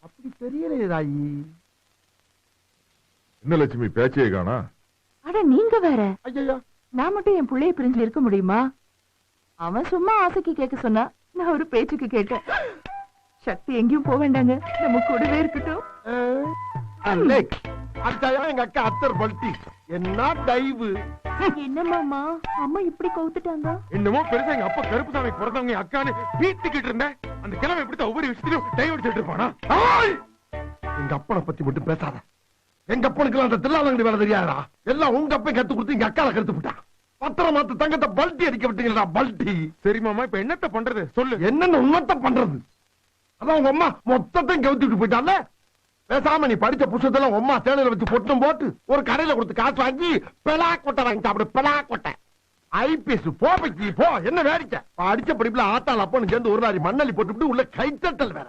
அப்படி தெரியலையே தாயி. என்ன லட்சுமி பேச்சையே காணா? அட நீங்க வேற. ஐயா, நான் மட்டும் என் பிள்ளைய பிரிஞ்சு இருக்க முடியுமா? அவன் சும்மா ஆசைக்கு கேட்க சொன்னா, நான் ஒரு பேச்சுக்கு கேட்டேன். சக்தி எங்கேயும் போக வேண்டாங்க, நம்ம கூடவே இருக்கட்டும். அச்சாயா எங்க அக்கா அத்தர் பல்ட்டி என்ன டைவு. என்ன மாமா அம்மா இப்படி கவுத்துட்டாங்க? என்னமோ பெருசா எங்க அப்பா கருப்பு சாமி பிறந்தவங்க அக்கான்னு பீத்திக்கிட்டு இருந்தேன். அந்த கிழமை எப்படி ஒவ்வொரு விஷயத்திலும் டைவ் அடிச்சுட்டு இருப்பானா? எங்க அப்பனை பத்தி மட்டும் பேசாத. எங்க அப்பனுக்கு அந்த தில்லாலங்கடி வேலை தெரியாதா? எல்லாம் உங்க அப்பன் கத்து கொடுத்து எங்க அக்கால கருத்து விட்டான். பத்திரம் மாத்து தங்கத்தை பல்ட்டி அடிக்க விட்டீங்களா? பல்ட்டி. சரி மாமா, இப்ப என்னத்த பண்றது சொல்லு. என்னென்ன உன்னத்த பண்றது? அதான் உங்க அம்மா மொத்தத்தையும் கவுத்திட்டு போயிட்டால. பேசாம நீ படிச்ச புத்தகத்தெல்லாம் அம்மா சேலையில வச்சு பொட்டும் போட்டு ஒரு கடையில கொடுத்து காசு வாங்கி பெலா கொட்டை வாங்கி சாப்பிடு. பெலா கொட்டை ஐபிஎஸ் போப்பைக்கு போ. என்ன வேடிக்கை? அடிச்ச படிப்புல ஆத்தாள் அப்பன்னு சேர்ந்து ஒரு நாரி மண்ணலி போட்டு உள்ள கைத்தட்டல் வேற.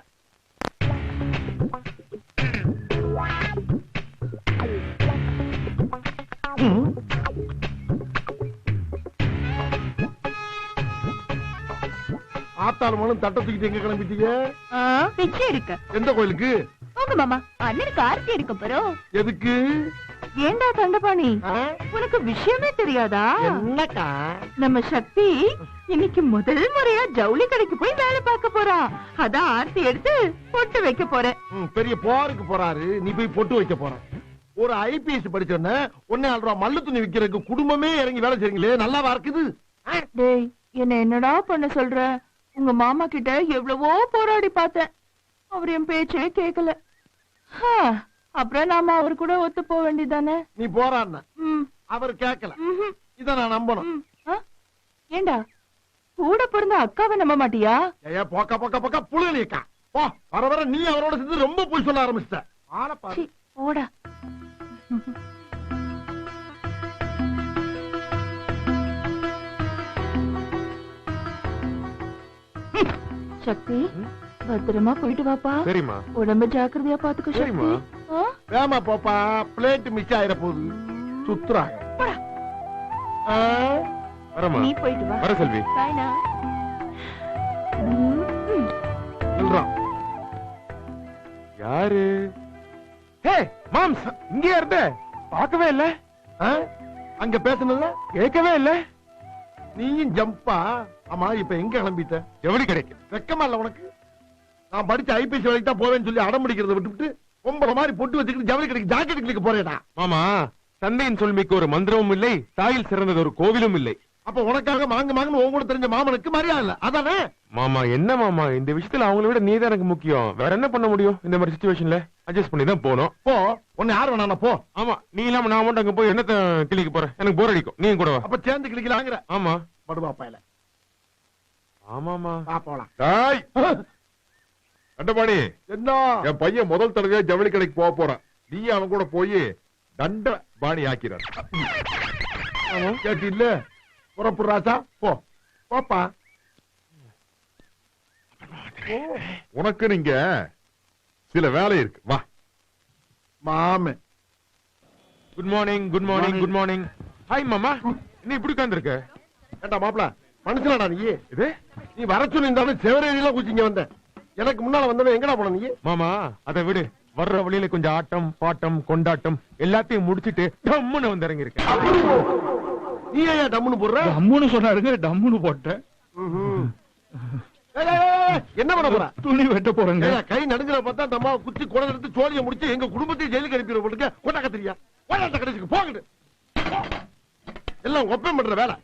ஆத்தாள் மனும் தட்டை தூக்கிட்டு எங்க கிளம்பிட்டீங்க? பிச்சை எடுக்க. எந்த கோயிலுக்கு? போங்க மாமா, அண்ணனுக்கு ஆர்த்தி எடுக்க போறோம். எதுக்கு? ஏண்டா தண்டபாணி, உனக்கு விஷயமே தெரியாதா? என்னக்கா? நம்ம சக்தி இன்னைக்கு முதல் முறையா ஜவுளி கடைக்கு போய் வேலை பார்க்க போறா. அதான் ஆர்த்தி எடுத்து பொட்டு வைக்க போறேன். பெரிய போருக்கு போறாரு, நீ போய் பொட்டு வைக்க போற. ஒரு ஐபிஎஸ் படிச்சோன்ன 1.5 ரூபா மல்லு துணி விக்கிறதுக்கு குடும்பமே இறங்கி வேலை செய்றீங்களே, நல்லாவா இருக்குது? டேய், என்ன என்னடா பண்ண சொல்ற? உங்க மாமா கிட்ட எவ்வளவோ போராடி பார்த்தேன், அவர் என் பேச்சே கேட்கல. அப்புறம் நாம அவர் கூட ஒத்து போக வேண்டியதானே. நீ போறான்னு அவர் கேட்கல, இத நான் நம்பணும். ஏண்டா கூட பிறந்த அக்காவை நம்ப மாட்டியா? ஏ போக்கா போக்கா போக்கா புழுகலியக்கா போ. வர வர நீ அவரோட சேர்ந்து ரொம்ப போய் சொல்ல ஆரம்பிச்சிட்ட. ஆளை பாரு. போடா. சக்தி, பத்திரமா போயிட்டு வாப்பா. சரிம்மா. உடம்ப ஜாக்கிரதையா பாத்துக்க சக்தி. வேமா போப்பா, பிளேட் மிஸ் ஆயிர போகுது. சுத்துறாங்க. வரமா, நீ போயிட்டு வா. வர செல்வி. பாய்னா. யாரு? ஹே மாம்ஸ், இங்க இருந்த பார்க்கவே இல்ல. அங்க பேசுனது கேட்கவே இல்ல. நீயும் ஜம்பா. ஆமா, இப்ப எங்க கிளம்பிட்ட? எவ்வளவு கிடைக்கும்? வெக்கமா இல்ல உனக்கு? நான் படிச்ச ஐபிஎஸ் வேலைக்கு தான் போவேன்னு சொல்லி அடம் பிடிக்கிறத விட்டுவிட்டு பொம்பளை மாதிரி பொட்டு வச்சுக்கிட்டு ஜவுளி கடைக்கு ஜாக்கெட் கிளிக்க போறேடா. மாமா, தந்தையின் சொல்மிக்கு ஒரு மந்திரமும் இல்லை, தாயில் சிறந்தது ஒரு கோவிலும் இல்லை. அப்ப உனக்காக மாங்கு மாங்குன்னு உங்க கூட தெரிஞ்ச மாமனுக்கு மரியாதை இல்ல, அதானே? மாமா என்ன மாமா, இந்த விஷயத்துல அவங்கள விட நீ தான் எனக்கு முக்கியம். வேற என்ன பண்ண முடியும்? இந்த மாதிரி சிச்சுவேஷன்ல அட்ஜஸ்ட் பண்ணி தான் போனோம். போ, உன்னை யார் வேணா போ. ஆமா, நீ இல்லாம நான் மட்டும் அங்க போய் என்னத்த கிளிக்க போறேன்? எனக்கு போர் அடிக்கும். நீங்க கூட வா. அப்ப சேர்ந்து கிளிக்கலாங்கிற? ஆமா. படுவாப்பா இல்ல. ஆமாமா, வா போலாம். டாய் தண்டபாணி, என்ன என் பையன் முதல் தடவையா ஜவுளி கடைக்கு போக போறான். நீ அவன் கூட போய் தண்ட பாணி ஆக்கிறான். கேட்டு இல்ல? புறப்பு ராசா, போ போப்பா. உனக்கு நீங்க சில வேலை இருக்கு, வா. மாமே, good morning. Good morning. Good morning. Hi மாமா, நீ இப்படி உட்கார்ந்துருக்க? ஏண்டா மாப்பிள, மனுஷனாடா நீ? இது நீ வர சொல்லியிருந்தாலும் செவரேறியெல்லாம் குச்சிங்க வந்த. எனக்கு முன்னால வந்தவன் எங்கடா போன நீ? மாமா, அதை விடு. வர்ற வழியில கொஞ்சம் ஆட்டம் பாட்டம் கொண்டாட்டம் எல்லாத்தையும் முடிச்சிட்டு டம்முன்னு வந்து இறங்கி இருக்க. நீ ஏன் டம்முன்னு போடுற? டம்முன்னு சொன்னாருங்க, டம்முன்னு போட்டேன். என்ன பண்ண போற? துணி வெட்ட போறேங்க. கை நடுங்கிற பார்த்தா அந்த அம்மா குச்சி குடம் எடுத்து சோழியை முடிச்சு எங்க குடும்பத்தையும் ஜெயிலுக்கு அனுப்பிடுற போட்டுக்க. கொண்டா கத்திரியா போராட்ட கடைசிக்கு போகிட்டு எல்லாம் ஒப்பம் பண்ற வேலை.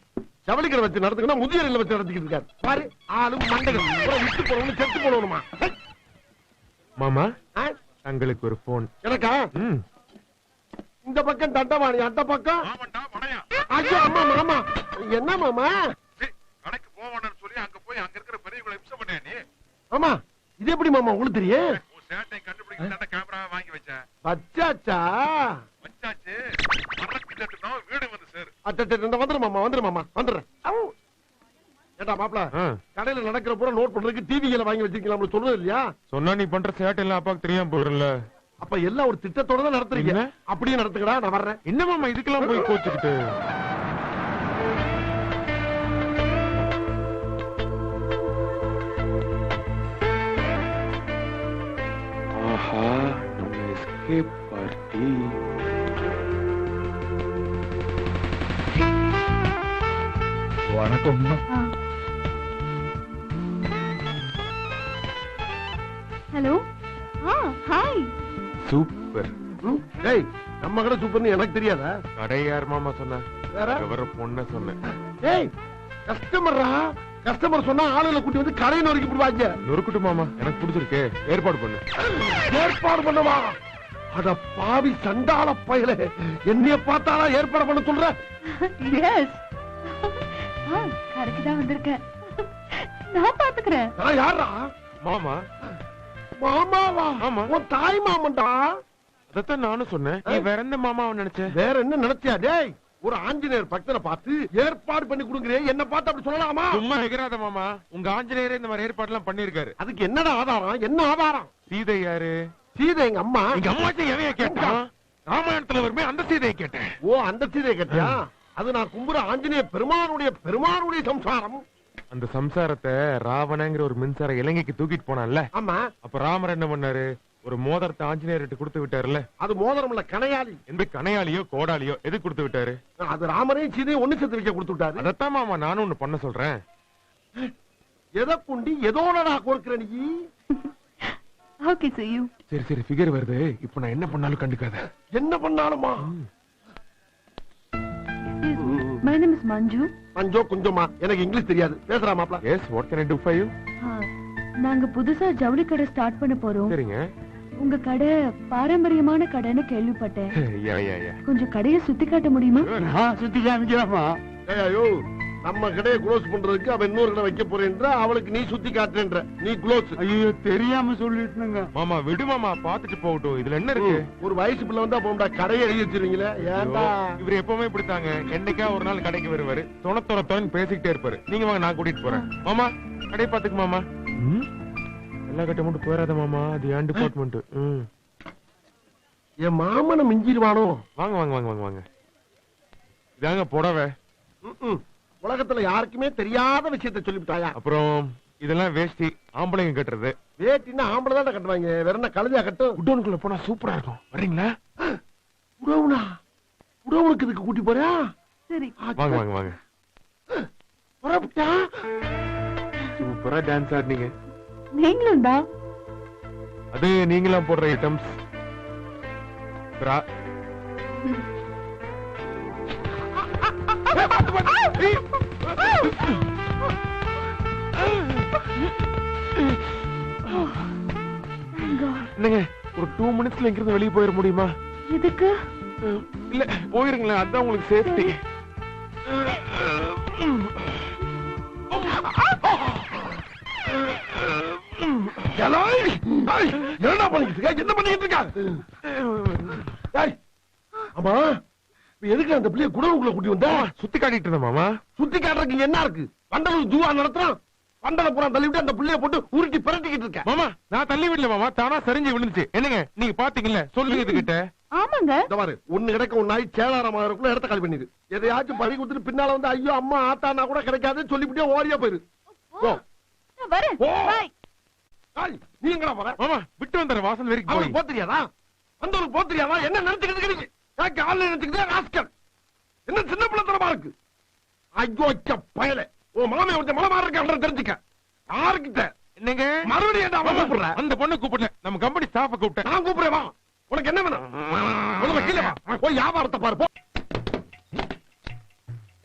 ஜவுளிக்கடை வச்சு நடத்துக்கணும், முதியோரில் வச்சு நடத்திக்கிட்டு இருக்காரு பாரு. ஆளும் மண்டகள் விட்டு போடணும், செத்து போடணுமா? மாமா, தங்களுக்கு ஒரு போன். எனக்கா? இந்த பக்கம் தண்டவாணி, அந்த பக்கம் ஐயோ அம்மா. மாமா என்ன மாமா? கடைக்கு போவானு சொல்லி அங்க போய் அங்க இருக்கிற பெரியவங்களை இம்சை பண்ணே நீ. மாமா இது எப்படி மாமா உங்களுக்கு தெரியும்? சேட்டை கண்டுபிடிக்க கேமரா வாங்கி வச்சேன். வச்சாச்சா? வச்சாச்சு. வீடு வந்து சார். வந்துடும் மாமா, வந்துடும் மாமா, வந்துடுறேன். ஏடா மாப்ள ஆ. கடையில நடக்கிற பூரா நோட் பண்றதுக்கு டிவிகளை வாங்கி வச்சிருக்கீங்களா சொல்றது இல்லையா? சொன்னா நீ பண்ற சேட்டை எல்லாம் அப்பாக்கு தெரியாம போயிடும்ல. அப்ப எல்லாம் ஒரு திட்டத்தோட தான் நடத்துறீங்க. என்ன? அப்படியே நடத்துக்கடா, நான் வர்றேன். என்ன மாமா இதுக்கெல்லாம் போய் கோச்சுக்கிட்டு? ஆஹா, நம்ம எஸ்கேப் பார்ட்டி. வணக்கம். ஹலோ. ஹாய். சூப்பர். டேய், நம்ம கடை சூப்பர்னு எனக்கு தெரியாதா? கடை யார் மாமா சொன்ன? வேற? வர பொண்ண சொன்னேன். டேய், கஸ்டமர்ரா. கஸ்டமர் சொன்னா ஆளுகளை கூட்டி வந்து கடையை நொறுக்கி போடுவாங்க. நொறுக்குட்டு மாமா, எனக்கு பிடிச்சிருக்கு. ஏற்பாடு பண்ணு. ஏற்பாடு பண்ணவா? அட பாவி சண்டாள பயலே, என்னைய பார்த்தாலா ஏற்பாடு பண்ண சொல்ற? எஸ். கரெக்ட் தான் வந்திருக்கேன். நான் பாத்துக்கிறேன். நான் யாரா? மாமா. மாமாவா? ஆமா. உன் தாய் மாமன்டா. அதத்தான் நானும் சொன்னேன். நீ வேற எந்த மாமாவை நினைச்ச? வேற என்ன நினைச்சியா? டேய், ஒரு ஆஞ்சநேயர் பக்தனை பார்த்து ஏற்பாடு பண்ணி கொடுங்கறே, என்ன பார்த்து அப்படி சொல்லலாமா? சும்மா எகிராத மாமா. உங்க ஆஞ்சநேயரே இந்த மாதிரி ஏற்பாடு எல்லாம் பண்ணிருக்காரு. அதுக்கு என்னடா ஆதாரம்? என்ன ஆதாரம்? சீதை யாரு? சீதை எங்க அம்மா. எங்க அம்மாச்சி எவைய கேட்டான்? ராமாயணத்துல வருமே அந்த சீதையை கேட்டேன். ஓ, அந்த சீதையை கேட்டியா? அது நான் கும்புற ஆஞ்சநேய பெருமானுடைய சம்சாரம். அந்த சம்சாரத்தை ராவணங்கிற ஒரு மின்சார இலங்கைக்கு தூக்கிட்டு போனான்ல. ஆமா. அப்ப ராமர் என்ன பண்ணாரு? ஒரு மோதிரத்தை ஆஞ்சநேயர்கிட்ட கொடுத்து விட்டாருல்ல. அது மோதிரம் இல்ல, கணையாளி. என்பது கணையாளியோ கோடாலியோ எது கொடுத்து விட்டாரு? அது ராமரையும் சீதையும் ஒண்ணு சேர்த்து வைக்க கொடுத்து விட்டாரு. அதத்தான் மாமா நானும் ஒண்ணு பண்ண சொல்றேன். எதை கொண்டு எதோடா கோர்க்கிற நீ? Okay, see you. சரி சரி, ஃபிகர் வருது. இப்ப நான் என்ன பண்ணாலும் கண்டுக்காத. என்ன பண்ணாலுமா? My name is Manju. பஞ்சோ கொஞ்சமா, எனக்கு இங்கிலீஷ் தெரியாது. பேசுறா மாப்ள. Yes, what can I do for you? நாங்க புதுசா ஜவுளி கடை ஸ்டார்ட் பண்ண போறோம். சரிங்க. உங்க கடை பாரம்பரியமான கடைன்னு கேள்விப்பட்டேன். யா யா யா. கொஞ்சம் கடையை சுத்தி காட்ட முடியுமா? சுத்தி காமிக்கலாமா? ஐயோ, நம்ம கடையை க்ளோஸ் பண்றதுக்கு அவன் இன்னொரு கடை வைக்க போறேன்ற, அவளுக்கு நீ சுத்தி காட்டுன்ற. நீ க்ளோஸ். ஐயோ, தெரியாம சொல்லிட்டுங்க. மாமா விடு மாமா, பாத்துட்டு போகட்டும். இதுல என்ன இருக்கு? ஒரு வயசு பிள்ளை வந்தா போண்டா கடையை எழுதி வச்சிருவீங்களே, ஏன்டா? இவர் எப்பவுமே இப்படித்தாங்க. என்னைக்கா ஒரு நாள் கடைக்கு வருவாரு, தொணத்தொணத்தோன்னு பேசிக்கிட்டே இருப்பாரு. நீங்க வாங்க, நான் கூட்டிட்டு போறேன். மாமா கடையை பாத்துக்கு மாமா. எல்லா கட்டை மட்டும் போயிடாத மாமா, அது ஏன் டிபார்ட்மெண்ட். என் மாமனை மிஞ்சிடுவானோ? வாங்க வாங்க வாங்க வாங்க வாங்க. இதாங்க புடவை. உலகத்துல யாருக்குமே தெரியாத விஷயத்த சொல்லிவிட்டாயா? அப்புறம் இதெல்லாம் வேஷ்டி, ஆம்பளைங்க கட்டுறது. வேட்டின்னா ஆம்பளை தான் கட்டுவாங்க, வேற என்ன கழுதியா கட்டும்? குடோனுக்குள்ள போனா சூப்பரா இருக்கும். வர்றீங்களா? உடவுனா? உடவுனுக்கு இதுக்கு கூட்டி போறியா? சரி. வாங்க வாங்க வாங்க. புறப்பட்டா? சூப்பரா டான்ஸ் ஆடுனீங்க. நீங்களும் தான். அது நீங்களா போடுற ஐட்டம்ஸ். பிரா. என்னங்க, ஒரு 2 மினிட்ஸ்ல இங்கிருந்து வெளியே போயிட முடியுமா? எதுக்கு? இல்ல போயிருங்களேன், அதான் உங்களுக்கு சேஃப்டி. என்ன பண்ணிட்டு இருக்கா? ஆமா, எதுக்கு அந்த பிள்ளைய குடவுக்குள்ள கூட்டி வந்தா? சுத்தி காட்டிட்டு இருந்த மாமா. சுத்தி காட்டுறதுக்கு என்ன இருக்கு? வண்டல் ஜூவா நடத்துறான். வண்டல புறம் தள்ளி விட்டு அந்த பிள்ளைய போட்டு உருட்டி பிரட்டிக்கிட்டு இருக்க. மாமா நான் தள்ளி விடல மாமா, தானா சரிஞ்சு விழுந்துச்சு. என்னங்க நீங்க பாத்தீங்கல்ல, சொல்லுங்க இதுகிட்ட. ஆமாங்க. இந்த பாரு, ஒண்ணு கிடைக்க ஒண்ணாயி சேதாரமாகறதுக்குள்ள இடத்த காலி பண்ணிடு. எதையாச்சும் பறி கொடுத்துட்டு பின்னால வந்து ஐயோ அம்மா ஆத்தானா கூட கிடைக்காது சொல்லிவிட்டே ஓடியா போயிரு. போ. நான் வரேன். போ. பை. ஏய், நீ எங்கடா போற? மாமா விட்டு வந்தற வாசல் வரைக்கும் போய். அவனுக்கு போத்திரியாதா? வந்தவனுக்கு போத்திரியாதா? என்ன நினைச்சுக்கிட்டு இருக்கீங்க? ஏக்க ஆளு நினைச்சுக்கிட்டே ராஸ்கல். என்ன சின்ன பிள்ளைத்தனமா இருக்கு? ஐயோ அச்ச பயலே. ஓ மாமே வந்து மலை மாற இருக்கான்ற தெரிஞ்சுக்க. யாருக்கிட்ட? என்னங்க மறுபடியும் என்ன அவன் கூப்பிடுற? அந்த பொண்ணு கூப்பிடல, நம்ம கம்பெனி ஸ்டாஃப கூப்பிட்டேன். நான் கூப்பிடுறேன் வா. உனக்கு என்ன வேணும்? உனக்கு கீழே வா. போய் வியாபாரத்தை பாரு போ.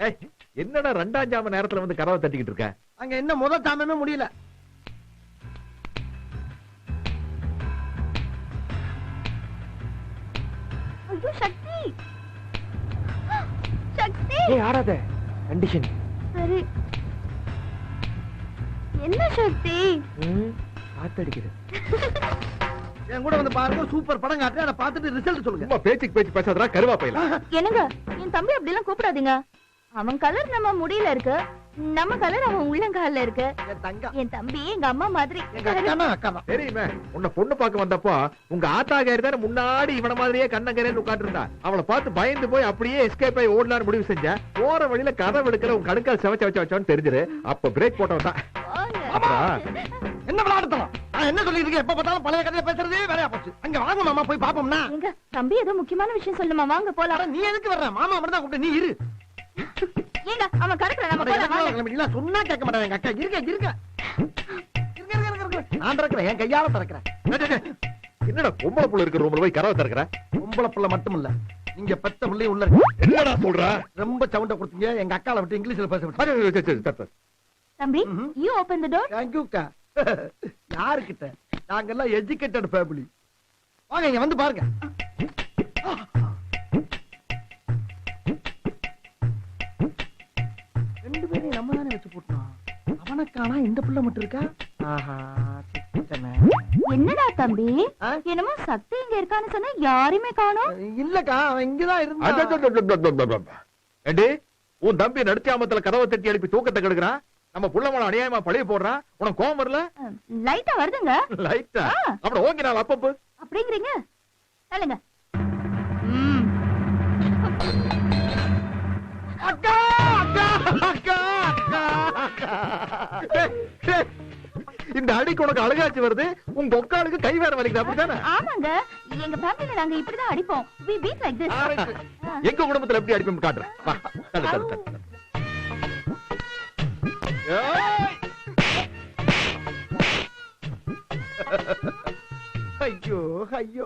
ஏய், என்னடா 2ஆம் ஜாம நேரத்துல வந்து கதவை தட்டிக்கிட்டு இருக்க? அங்க என்ன முதல் ஜாமமே முடியல. ஐயோ சக்தி. சக்தி. ஏய் ஆடாத. கண்டிஷன். சரி. என்ன சக்தி? காத்தடிக்குது. என் கூட வந்து பாருங்க, சூப்பர் படம் காட்டு, அதை பார்த்துட்டு ரிசல்ட் சொல்லுங்க. சும்மா பேச்சுக்கு பேச்சு பேசாதடா கருவாப்பையில. என்னங்க, என் தம்பி அப்படி எல்லாம் கூப்பிடாதீங்க. அவன் கலர் நம்ம முடியல இருக்கு, நம்ம கலர் அவன் உள்ளங்கால்ல இருக்கு. என் தங்கம் என் தம்பி எங்க அம்மா மாதிரி. எங்க அக்கானா அக்காதான். தெரியுமே உன்னை பொண்ணு பார்க்க வந்தப்போ உங்க ஆத்தாக்காரி தானே முன்னாடி இவன மாதிரியே கண்ணங்கரேன்னு உட்கார்ந்து இருந்தா. அவளை பார்த்து பயந்து போய் அப்படியே எஸ்கேப் ஆகி ஓடலான்னு முடிவு செஞ்ச. போற வழியில கதவு எடுக்கிற உன் கடுக்கால் செவச்ச வச்சோன்னு தெரிஞ்சிரு. அப்ப பிரேக் போட்டவன் தான். என்ன விளையாடுத்தலாம்? நான் என்ன சொல்லிட்டு இருக்கேன்? எப்ப பார்த்தாலும் பழைய கதையை பேசுறதே வேலையா போச்சு. அங்க வாங்க மாமா, போய் பாப்போம்னா. எங்க தம்பி ஏதோ முக்கியமான விஷயம் சொல்லுமா, வாங்க போலாம். நீ எதுக்கு வர்ற? மாமா மட்டும் தான் கூப்பிட்டு, நீ இரு. ஏங்க அவன் கடக்குற, நம்ம போலாம் வாங்க. சொன்னா கேட்க மாட்டாங்க எங்க அக்கா. இருக்க நான் திறக்கிறேன், என் கையால திறக்கிறேன். என்னடா பொம்பளை புள்ள இருக்கிற ரூம்ல போய் கதவை திறக்கிற? பொம்பளை புள்ள மட்டும் இல்ல, நீங்க பெத்த பிள்ளையும் உள்ள இருக்கு. என்னடா சொல்ற? ரொம்ப சவுண்ட கொடுத்தீங்க, எங்க அக்கால விட்டு இங்கிலீஷ்ல பேச விட்டு. தம்பி you open the door. தேங்க்யூக்கா. யாருக்கிட்ட? நாங்கெல்லாம் எஜுகேட்டட் ஃபேமிலி. வாங்க இங்க வந்து பாருங்க. ரெண்டு பேரையும் நம்ம தானே வச்சு போட்டோம். அவனுக்கானா இந்த பிள்ளை மட்டும் இருக்கா? ஆஹா, சித்தனே. என்னடா தம்பி என்னமோ சக்தி இங்க இருக்கான்னு சொன்னா யாருமே காணோம். இல்லக்கா, அவன் இங்கதான் இருந்தான். ஏண்டி உன் தம்பி நடுச்சாமத்துல கதவை தட்டி எழுப்பி தூக்கத்தை கெடுக்கிறான். நம்ம புள்ளமான அநியாயமா பழிய போடுறான். உனக்கு கோவம் வரல? லைட்டா வருதுங்க. லைட்டா? அப்புறம் ஓகே நான் அப்பப்பு அப்படிங்கிறீங்க. சொல்லுங்க. அக்கா அக்கா அக்கா அக்கா. இந்த அடிக்கு உனக்கு அழுகாச்சு வருது. உங்க ஒக்காளுக்கு கை வேற வலிக்குது, அப்படித்தானே? ஆமாங்க, எங்க ஃபேமிலில நாங்க இப்படிதான் அடிப்போம். we beat like this. எங்க குடும்பத்துல எப்படி அடிப்போம் காட்டுறேன். வா, தள்ளு, தள்ளு, தள்ளு. ஐயோ ஐயோ.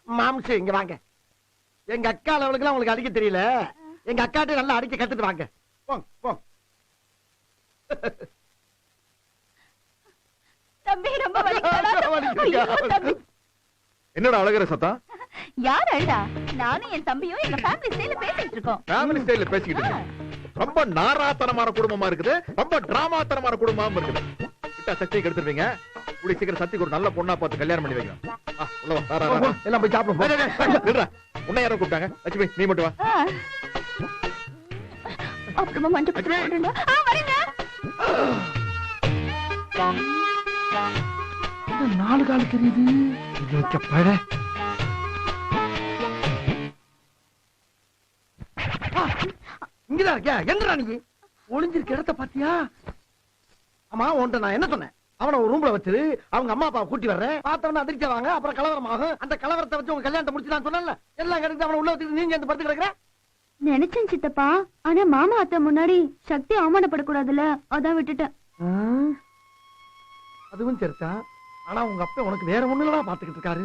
மாம்சு இங்க வாங்க. எங்க அக்கா அளவுக்கு உங்களுக்கு அடிக்க தெரியல. எங்க அக்காட்ட நல்லா அடிக்க கத்துட்டு வாங்க. போங்க போங்க. தம்பி ரொம்ப வலிக்குது. என்னடா அழகிற சத்தம்? யார் அழுதா? நானும் என் தம்பியும் எங்க ஃபேமிலி ஸ்டைல்ல பேசிட்டு இருக்கோம். ஃபேமிலி ஸ்டைல்ல பேசிக்கிட்டு இருக்கீங்க. ரொம்ப நாராத்தனமான குடும்பமா இருக்குது, ரொம்ப டிராமாத்தனமான குடும்பமா இருக்குது. கிட்ட சக்தியை கெடுத்துருவீங்க. கூடி சீக்கிரம் சக்திக்கு ஒரு நல்ல பொண்ணா பார்த்து கல்யாணம் பண்ணி வைங்க. உள்ள வா. எல்லாம் போய் சாப்பிடுவோம். உன்னை யாரோ கூப்பிட்டாங்க. லட்சுமி நீ மட்டும் வா. அப்புறமா மஞ்சள் போடுறேன். வரேங்க. 4 கால் தெரியுது. இது பழ. இங்கதான் இருக்கியா? எங்கடா நீ? ஒளிஞ்சிருக்க இடத்த பாத்தியா? ஆமா, உன்ட்ட நான் என்ன சொன்னேன்? அவனை ஒரு ரூம்ல வச்சிரு, அவங்க அம்மா அப்பா கூட்டி வர்றேன், பார்த்தவன அதிர்ச்சி வாங்க, அப்புறம் கலவரம் ஆகும். அந்த கலவரத்தை வச்சு உங்க கல்யாணத்தை முடிச்சு நான் சொன்னேன்ல, எல்லாம் கிடைச்சு அவனை உள்ள வச்சுட்டு நீங்க இந்த படுத்து கிடக்குற. நினைச்சேன் சித்தப்பா, ஆனா மாமா அத்தை முன்னாடி சக்தி அவமானப்படக்கூடாதுல்ல, அதான் விட்டுட்டேன். அதுவும் சரிதா. ஆனா உங்க அப்பா உனக்கு வேற ஒண்ணுலடா பாத்துக்கிட்டு இருக்காரு.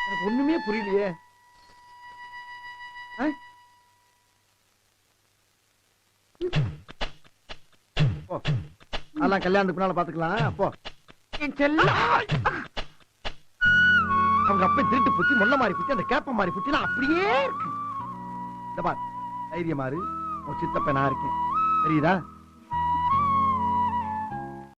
எனக்கு ஒண்ணுமே புரியலையே. அதெல்லாம் கல்யாணத்துக்கு முன்னால பாத்துக்கலாம். போ. அவங்க அப்ப திருட்டு புத்தி, மொல்ல மாதிரி புத்தி, அந்த கேப்ப மாதிரி புத்தி அப்படியே இருக்கு. தைரியமாறு, உன் சித்தப்ப நான் இருக்கேன், தெரியுதா?